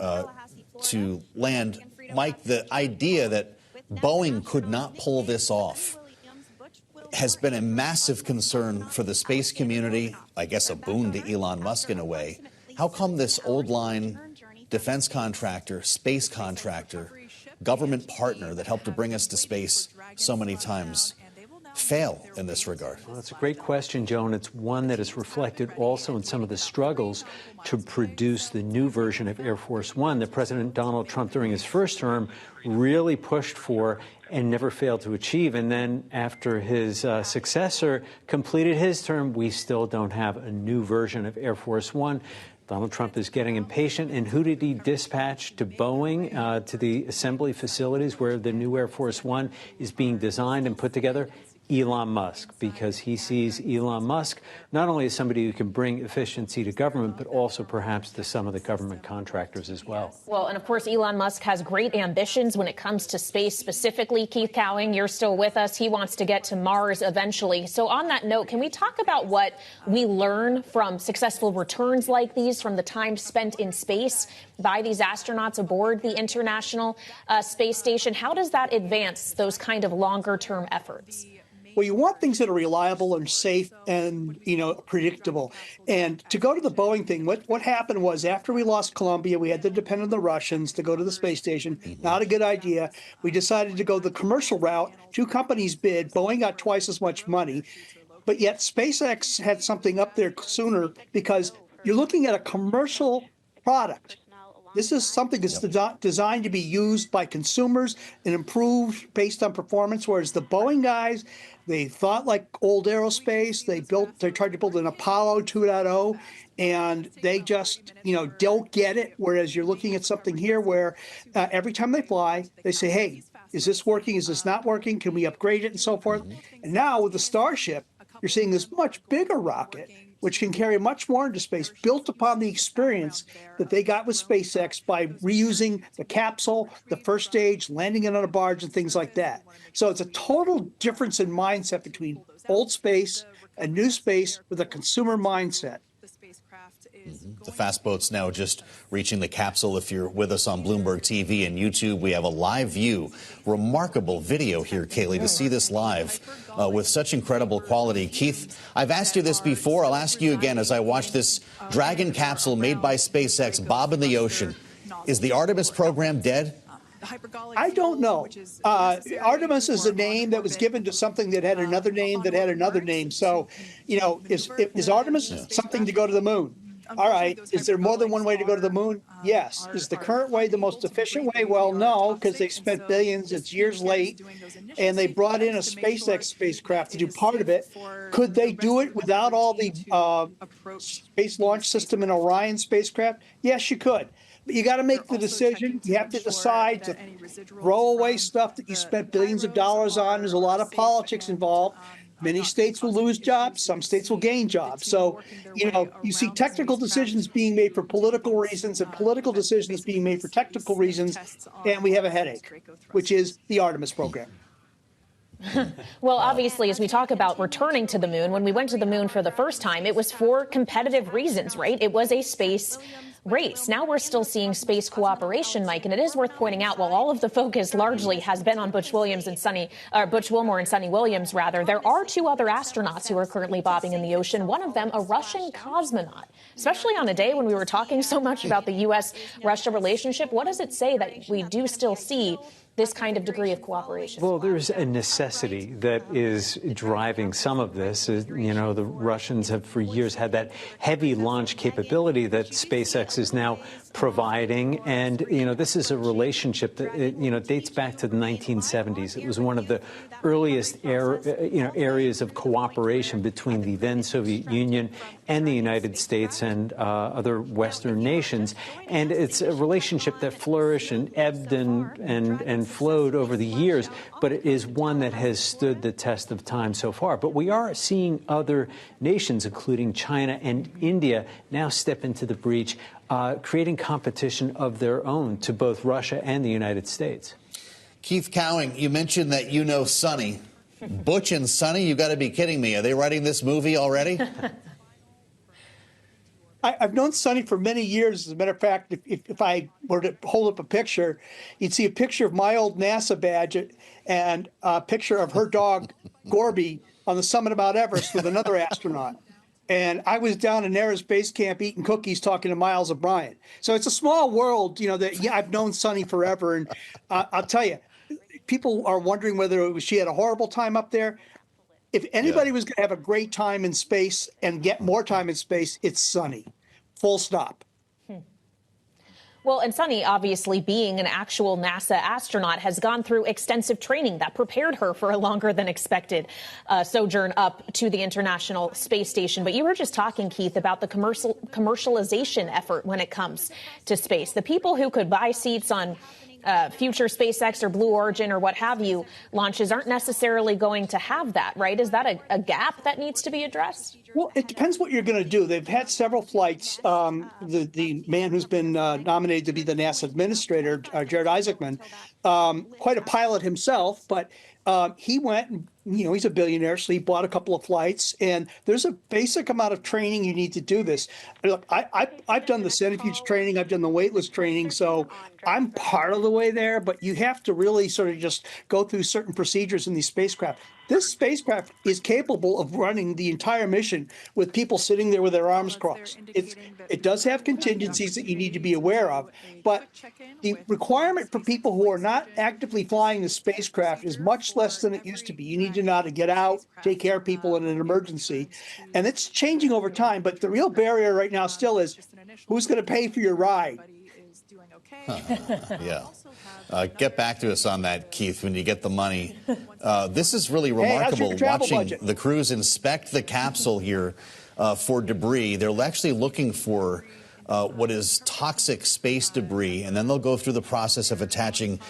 land. Mike, the idea that Boeing could not pull this off has been a massive concern for the space community, I guess a boon to Elon Musk in a way. How come this old line defense contractor, space contractor, government partner that helped to bring us to space so many times fail in this regard? Well, that's a great question, Joe, and it's one that is reflected also in some of the struggles to produce the new version of Air Force One that President Donald Trump, during his first term, really pushed for and never failed to achieve. And then after his successor completed his term, we still don't have a new version of Air Force One. Donald Trump is getting impatient. And who did he dispatch to Boeing, to the assembly facilities where the new Air Force One is being designed and put together? Elon Musk, because he sees Elon Musk not only as somebody who can bring efficiency to government, but also perhaps to some of the government contractors as well. Well, and of course, Elon Musk has great ambitions when it comes to space specifically. Keith Cowing, you're still with us. He wants to get to Mars eventually. So on that note, can we talk about what we learn from successful returns like these from the time spent in space by these astronauts aboard the International Space Station? How does that advance those kind of longer term efforts? Well, you want things that are reliable and safe and, predictable. And to go to the Boeing thing, what happened was after we lost Columbia, we had to depend on the Russians to go to the space station. Not a good idea. We decided to go the commercial route. 2 companies bid. Boeing got twice as much money. But yet SpaceX had something up there sooner because you're looking at a commercial product. This is something that's designed to be used by consumers and improved based on performance, whereas the Boeing guys, they thought like old aerospace. They tried to build an Apollo 2.0, and they just, don't get it. Whereas you're looking at something here where every time they fly, they say, hey, is this working? Is this not working? Can we upgrade it and so forth? And now with the Starship, you're seeing this much bigger rocket, which can carry much more into space, built upon the experience that they got with SpaceX by reusing the capsule, the first stage, landing it on a barge, and things like that. So it's a total difference in mindset between old space and new space with a consumer mindset. The fast boat's now just reaching the capsule. If you're with us on Bloomberg TV and YouTube, we have a live view. Remarkable video here, Kaylee, to see this live with such incredible quality. Keith, I've asked you this before. I'll ask you again as I watch this Dragon capsule made by SpaceX bob in the ocean. Is the Artemis program dead? I don't know. Artemis is a name that was given to something that had another name that had another name. So, is Artemis something to go to the moon? All right. Is there more than one way to go to the moon? Yes. Is the current way the most efficient way? Well, no, because they spent billions. It's years late. And they brought in a SpaceX spacecraft to do part of it. Could they do it without all the Space Launch System and Orion spacecraft? Yes, you could. But you got to make the decision. You have to decide to throw away stuff that you spent billions of dollars on. There's a lot of politics involved. Many states will lose jobs. Some states will gain jobs. So, you see technical decisions being made for political reasons and political decisions being made for technical reasons. And we have a headache, which is the Artemis program. Well, obviously, as we talk about returning to the moon, when we went to the moon for the first time, it was for competitive reasons, right? It was a space race. Now we're still seeing space cooperation, Mike, and it is worth pointing out, while all of the focus largely has been on Butch Wilmore and Sonny Williams, rather, there are 2 other astronauts who are currently bobbing in the ocean, one of them a Russian cosmonaut. Especially on a day when we were talking so much about the U.S.-Russia relationship, what does it say that we do still see this kind of degree of cooperation? Well, there's a necessity that is driving some of this. The Russians have for years had that heavy launch capability that SpaceX is now providing. And, this is a relationship that, dates back to the 1970s. It was one of the earliest areas of cooperation between the then Soviet Union and the United States and other Western nations. And it's a relationship that flourished and ebbed and flowed over the years, but it is one that has stood the test of time so far. But we are seeing other nations, including China and India, now step into the breach, creating competition of their own to both Russia and the United States. Keith Cowing, you mentioned that you know Sonny. Butch and Sonny, you got to be kidding me. Are they writing this movie already? I've known Sonny for many years. As a matter of fact, if I were to hold up a picture, you'd see a picture of my old NASA badge and a picture of her dog, Gorby, on the summit of Mount Everest with another astronaut. And I was down in Narrates Base Camp eating cookies, talking to Miles O'Brien. So it's a small world, I've known Sonny forever. And I'll tell you, people are wondering whether she had a horrible time up there. If anybody was going to have a great time in space and get more time in space, it's Sonny. Full stop. Well, and Sonny, obviously being an actual NASA astronaut, has gone through extensive training that prepared her for a longer than expected sojourn up to the International Space Station. But you were just talking, Keith, about the commercialization effort when it comes to space. The people who could buy seats on future SpaceX or Blue Origin or what have you launches aren't necessarily going to have that, right? Is that a gap that needs to be addressed? Well, it depends what you're going to do. They've had several flights. The man who's been nominated to be the NASA administrator, Jared Isaacman, quite a pilot himself, but he went and, he's a billionaire, so he bought a couple of flights, and there's a basic amount of training you need to do this. Look, I've done the centrifuge training, I've done the weightless training, so I'm part of the way there, but you have to really sort of just go through certain procedures in these spacecraft. This spacecraft is capable of running the entire mission with people sitting there with their arms crossed. It does have contingencies that you need to be aware of, but the requirement for people who are not actively flying the spacecraft is much less than it used to be. You need to know how to get out, take care of people in an emergency, and it's changing over time, but the real barrier right now still is who's going to pay for your ride? Yeah. Get back to us on that, Keith, when you get the money. This is really remarkable, watching budget? The crews inspect the capsule here for debris. They're actually looking for what is toxic space debris, and then they'll go through the process of attaching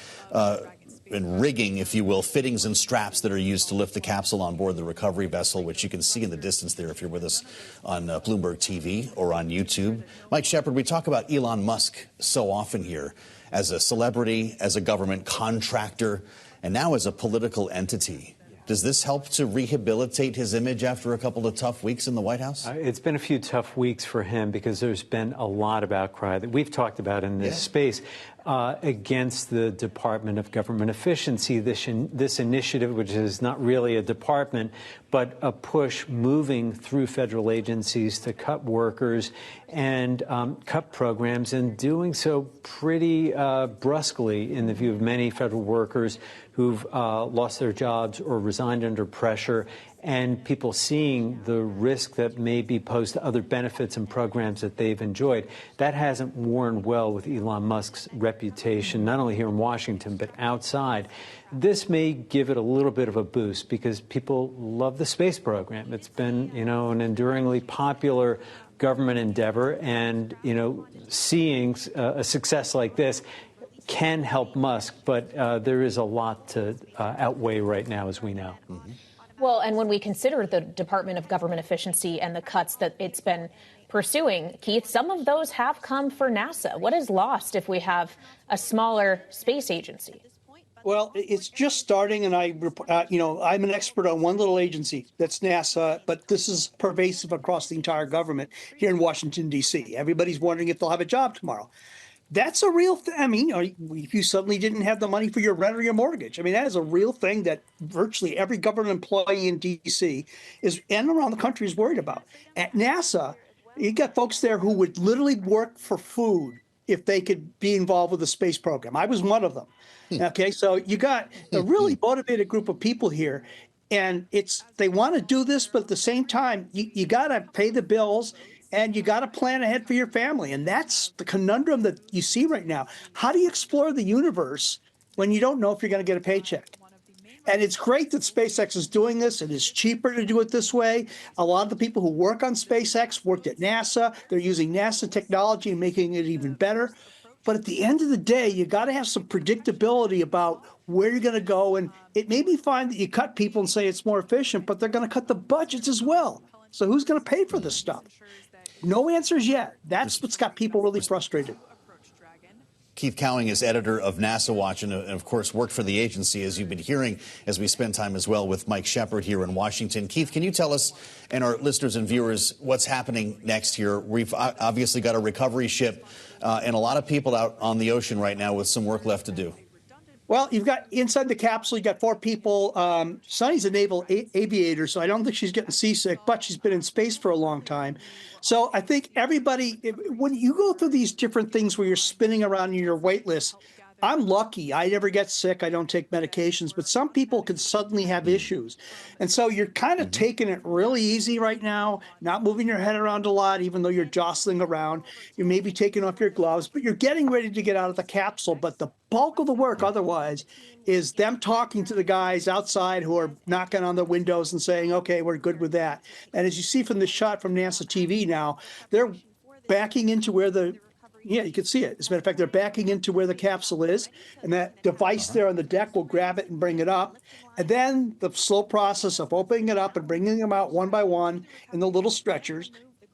and rigging, if you will, fittings and straps that are used to lift the capsule on board the recovery vessel, which you can see in the distance there if you're with us on Bloomberg TV or on YouTube. Mike Shepard, we talk about Elon Musk so often here as a celebrity, as a government contractor, and now as a political entity. Does this help to rehabilitate his image after a couple of tough weeks in the White House? It's been a few tough weeks for him because there's been a lot of outcry that we've talked about in this space against the Department of Government Efficiency, this initiative, which is not really a department, but a push moving through federal agencies to cut workers and cut programs, and doing so pretty brusquely in the view of many federal workers who've lost their jobs or resigned under pressure, and people seeing the risk that may be posed to other benefits and programs that they've enjoyed. That hasn't worn well with Elon Musk's reputation, not only here in Washington, but outside. This may give it a little bit of a boost because people love the space program. It's been, an enduringly popular government endeavor, and, seeing a success like this can help Musk, but there is a lot to outweigh right now, as we know. Mm-hmm. Well, and when we consider the Department of Government Efficiency and the cuts that it's been pursuing, Keith, some of those have come for NASA. What is lost if we have a smaller space agency? Well, it's just starting, and I'm an expert on one little agency, that's NASA, but this is pervasive across the entire government here in Washington, D.C. Everybody's wondering if they'll have a job tomorrow. That's a real thing. I mean, if you suddenly didn't have the money for your rent or your mortgage, that is a real thing that virtually every government employee in D.C. and around the country is worried about. At NASA, you got folks there who would literally work for food if they could be involved with the space program. I was one of them. Okay, so you got a really motivated group of people here, and they want to do this, but at the same time, you got to pay the bills. And you got to plan ahead for your family. And that's the conundrum that you see right now. How do you explore the universe when you don't know if you're going to get a paycheck? And it's great that SpaceX is doing this. It is cheaper to do it this way. A lot of the people who work on SpaceX worked at NASA. They're using NASA technology and making it even better. But at the end of the day, you got to have some predictability about where you're going to go. And it may be fine that you cut people and say it's more efficient, but they're going to cut the budgets as well. So who's going to pay for this stuff? No answers yet. That's what's got people really frustrated. Keith Cowing is editor of NASA Watch and, of course, worked for the agency, as you've been hearing, as we spend time as well with Mike Shepard here in Washington. Keith, can you tell us and our listeners and viewers what's happening next here? We've obviously got a recovery ship and a lot of people out on the ocean right now with some work left to do. Well, you've got inside the capsule, you got 4 people. Sunny's a naval aviator, so I don't think she's getting seasick, but she's been in space for a long time. So I think everybody, when you go through these different things where you're spinning around in your wait list, I'm lucky. I never get sick. I don't take medications, but some people can suddenly have issues. And so you're kind of taking it really easy right now, not moving your head around a lot, even though you're jostling around. You may be taking off your gloves, but you're getting ready to get out of the capsule. But the bulk of the work otherwise is them talking to the guys outside who are knocking on the windows and saying, okay, we're good with that. And as you see from the shot from NASA TV now, they're backing into where the Yeah, you can see it. As a matter of fact, they're backing into where the capsule is, and that device there on the deck will grab it and bring it up. And then the slow process of opening it up and bringing them out one by one in the little stretchers.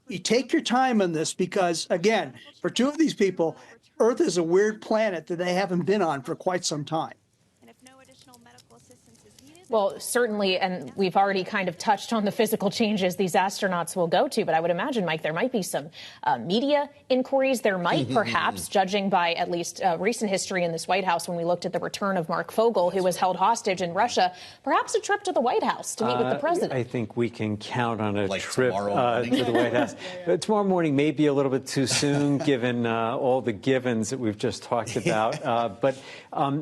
You take your time on this because, again, for two of these people, Earth is a weird planet that they haven't been on for quite some time. Well, certainly, and we've already kind of touched on the physical changes these astronauts will go to, but I would imagine, Mike, there might be some media inquiries. There might, perhaps, judging by at least recent history in this White House when we looked at the return of Mark Fogel, who was held hostage in Russia, perhaps a trip to the White House to meet with the president. I think we can count on a trip to the White House. Tomorrow morning may be a little bit too soon, given all the givens that we've just talked about, but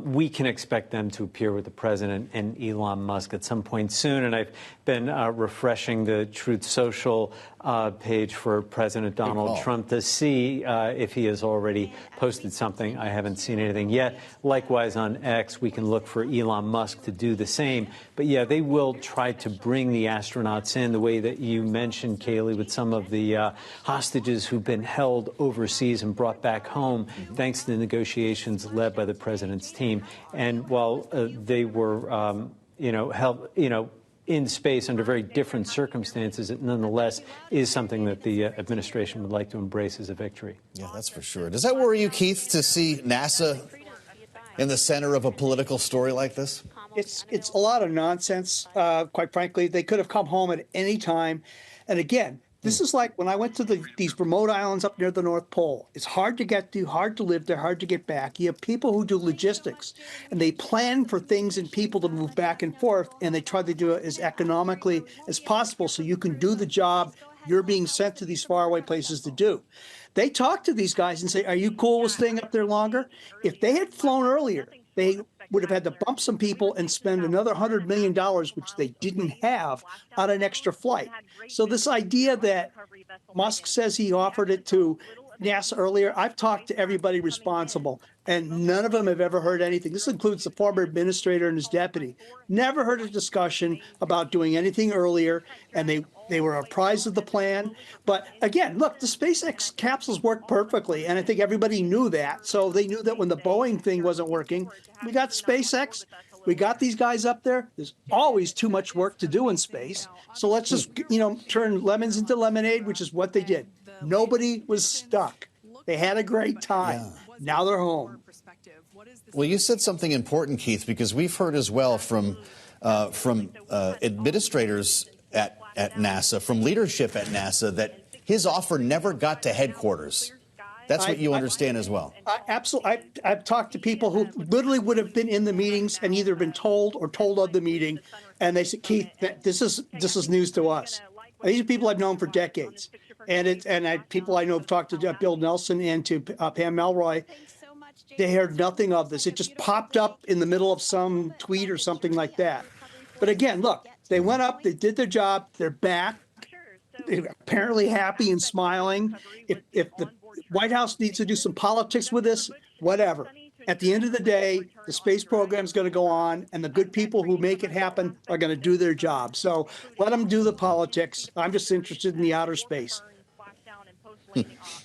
we can expect them to appear with the president and Elon Musk at some point soon. And I've been refreshing the Truth Social page for President Donald Trump to see if he has already posted something. I haven't seen anything yet. Likewise, on X, we can look for Elon Musk to do the same. But yeah, they will try to bring the astronauts in the way that you mentioned, Kayleigh, with some of the hostages who've been held overseas and brought back home, thanks to the negotiations led by the president's team. And while they were held, in space under very different circumstances, it nonetheless is something that the administration would like to embrace as a victory. Yeah, that's for sure. Does that worry you, Keith, to see NASA in the center of a political story like this? It's a lot of nonsense, quite frankly. They could have come home at any time. And again, this is like when I went to these remote islands up near the North Pole. It's hard to get to, hard to live there, hard to get back. You have people who do logistics, and they plan for things and people to move back and forth, and they try to do it as economically as possible so you can do the job you're being sent to these faraway places to do. They talk to these guys and say, are you cool with staying up there longer? If they had flown earlier, they would have had to bump some people and spend another $100 million, which they didn't have, on an extra flight. So this idea that Musk says he offered it to NASA earlier, I've talked to everybody responsible, and none of them have ever heard anything. This includes the former administrator and his deputy. Never heard a discussion about doing anything earlier, and they were apprised of the plan. But again, look, the SpaceX capsules work perfectly, and I think everybody knew that. So they knew that when the Boeing thing wasn't working, we got SpaceX. We got these guys up there. There's always too much work to do in space. So let's just, turn lemons into lemonade, which is what they did. Nobody was stuck. They had a great time. Yeah. Now they're home. Well, you said something important, Keith, because we've heard as well from administrators at NASA, from leadership at NASA, that his offer never got to headquarters. That's what you understand as well. Absolutely. I've talked to people who literally would have been in the meetings and either been told or told of the meeting, and they said, Keith, this is news to us. These are people I've known for decades, and people I know have talked to Bill Nelson and to Pam Melroy. They heard nothing of this. It just popped up in the middle of some tweet or something like that. But again, look, they went up, they did their job, they're back, they're apparently happy and smiling. If the White House needs to do some politics with this, whatever. At the end of the day, the space program is going to go on, and the good people who make it happen are going to do their job. So let them do the politics. I'm just interested in the outer space.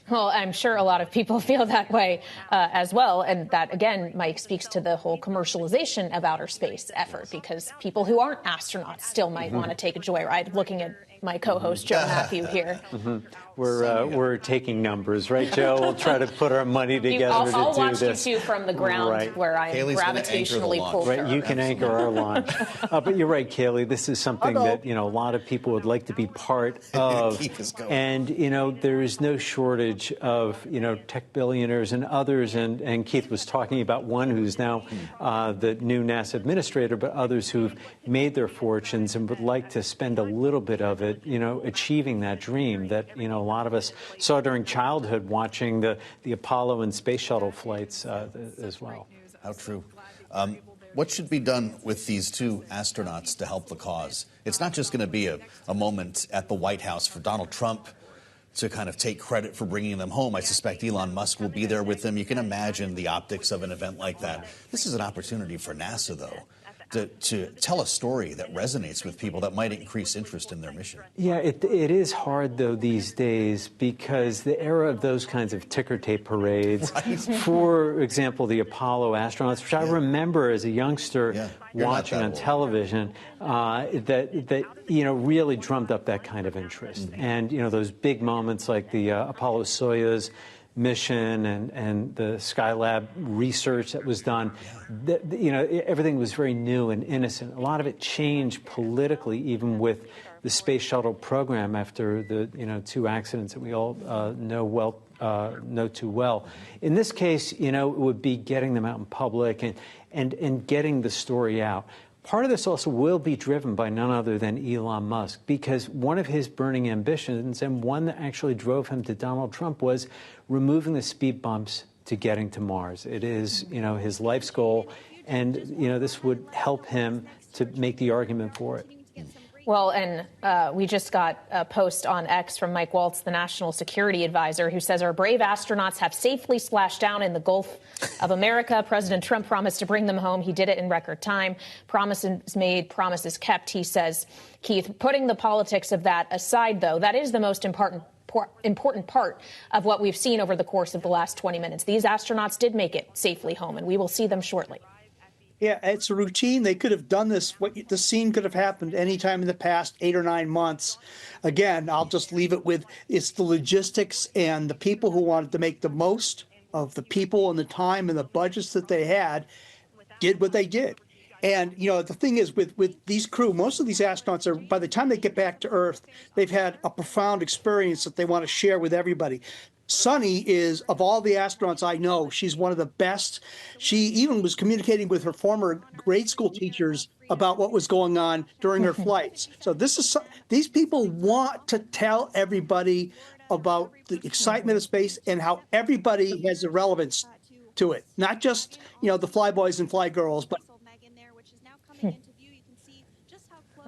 Well, I'm sure a lot of people feel that way as well. And that, again, Mike, speaks to the whole commercialization of outer space effort, because people who aren't astronauts still might want to take a joyride. Looking at my co-host, Joe Matthew, here. We're taking numbers, right, Joe? We'll try to put our money together to do this. I'll watch you two from the ground, where I'm gravitationally pulled. Right, you can anchor our launch. But you're right, Kayleigh. This is something that a lot of people would like to be part of. And there is no shortage of tech billionaires and others. And Keith was talking about one who's now the new NASA administrator, but others who've made their fortunes and would like to spend a little bit of it, achieving that dream that a lot of us saw during childhood, watching the Apollo and space shuttle flights as well. How true. What should be done with these two astronauts to help the cause? It's not just going to be a moment at the White House for Donald Trump to kind of take credit for bringing them home. I suspect Elon Musk will be there with them. You can imagine the optics of an event like that. This is an opportunity for NASA, though, to tell a story that resonates with people that might increase interest in their mission. Yeah, it is hard, though, these days, because the era of those kinds of ticker tape parades, for example, the Apollo astronauts, which I remember as a youngster watching on television, that really drummed up that kind of interest. And, those big moments like the Apollo-Soyuz mission and the Skylab research that was done, everything was very new and innocent. A lot of it changed politically, even with the space shuttle program after the two accidents that we all know too well. In this case, it would be getting them out in public and getting the story out. Part of this also will be driven by none other than Elon Musk, because one of his burning ambitions, and one that actually drove him to Donald Trump, was removing the speed bumps to getting to Mars. It is, his life's goal, and, this would help him to make the argument for it. Well, and we just got a post on X from Mike Waltz, the national security advisor, who says our brave astronauts have safely splashed down in the Gulf of America. President Trump promised to bring them home. He did it in record time. Promises made, promises kept, he says. Keith, putting the politics of that aside, though, that is the most important part of what we've seen over the course of the last 20 minutes. These astronauts did make it safely home, and we will see them shortly. Yeah, it's a routine. They could have done this. The scene could have happened anytime in the past 8 or 9 months. Again, I'll just leave it with it's the logistics and the people who wanted to make the most of the people and the time and the budgets that they had did what they did. And, the thing is with these crew, most of these astronauts are, by the time they get back to Earth, they've had a profound experience that they want to share with everybody. Sunny is, of all the astronauts I know, she's one of the best. She even was communicating with her former grade school teachers about what was going on during her flights. So these people want to tell everybody about the excitement of space and how everybody has a relevance to it. Not just, the flyboys and flygirls, but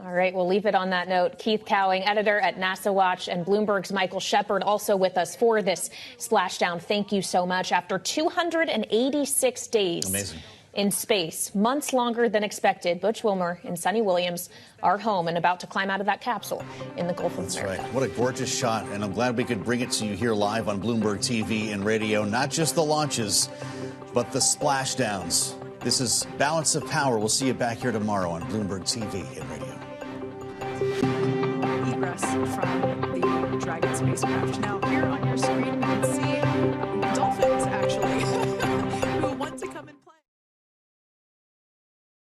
All right, we'll leave it on that note. Keith Cowing, editor at NASA Watch, and Bloomberg's Michael Shepard also with us for this splashdown. Thank you so much. After 286 days in space, months longer than expected, Butch Wilmore and Sunny Williams are home and about to climb out of that capsule in the Gulf of America. That's right. What a gorgeous shot, and I'm glad we could bring it to you here live on Bloomberg TV and radio. Not just the launches, but the splashdowns. This is Balance of Power. We'll see you back here tomorrow on Bloomberg TV and radio. Egress from the Dragon spacecraft. Now, here on your screen, you can see dolphins actually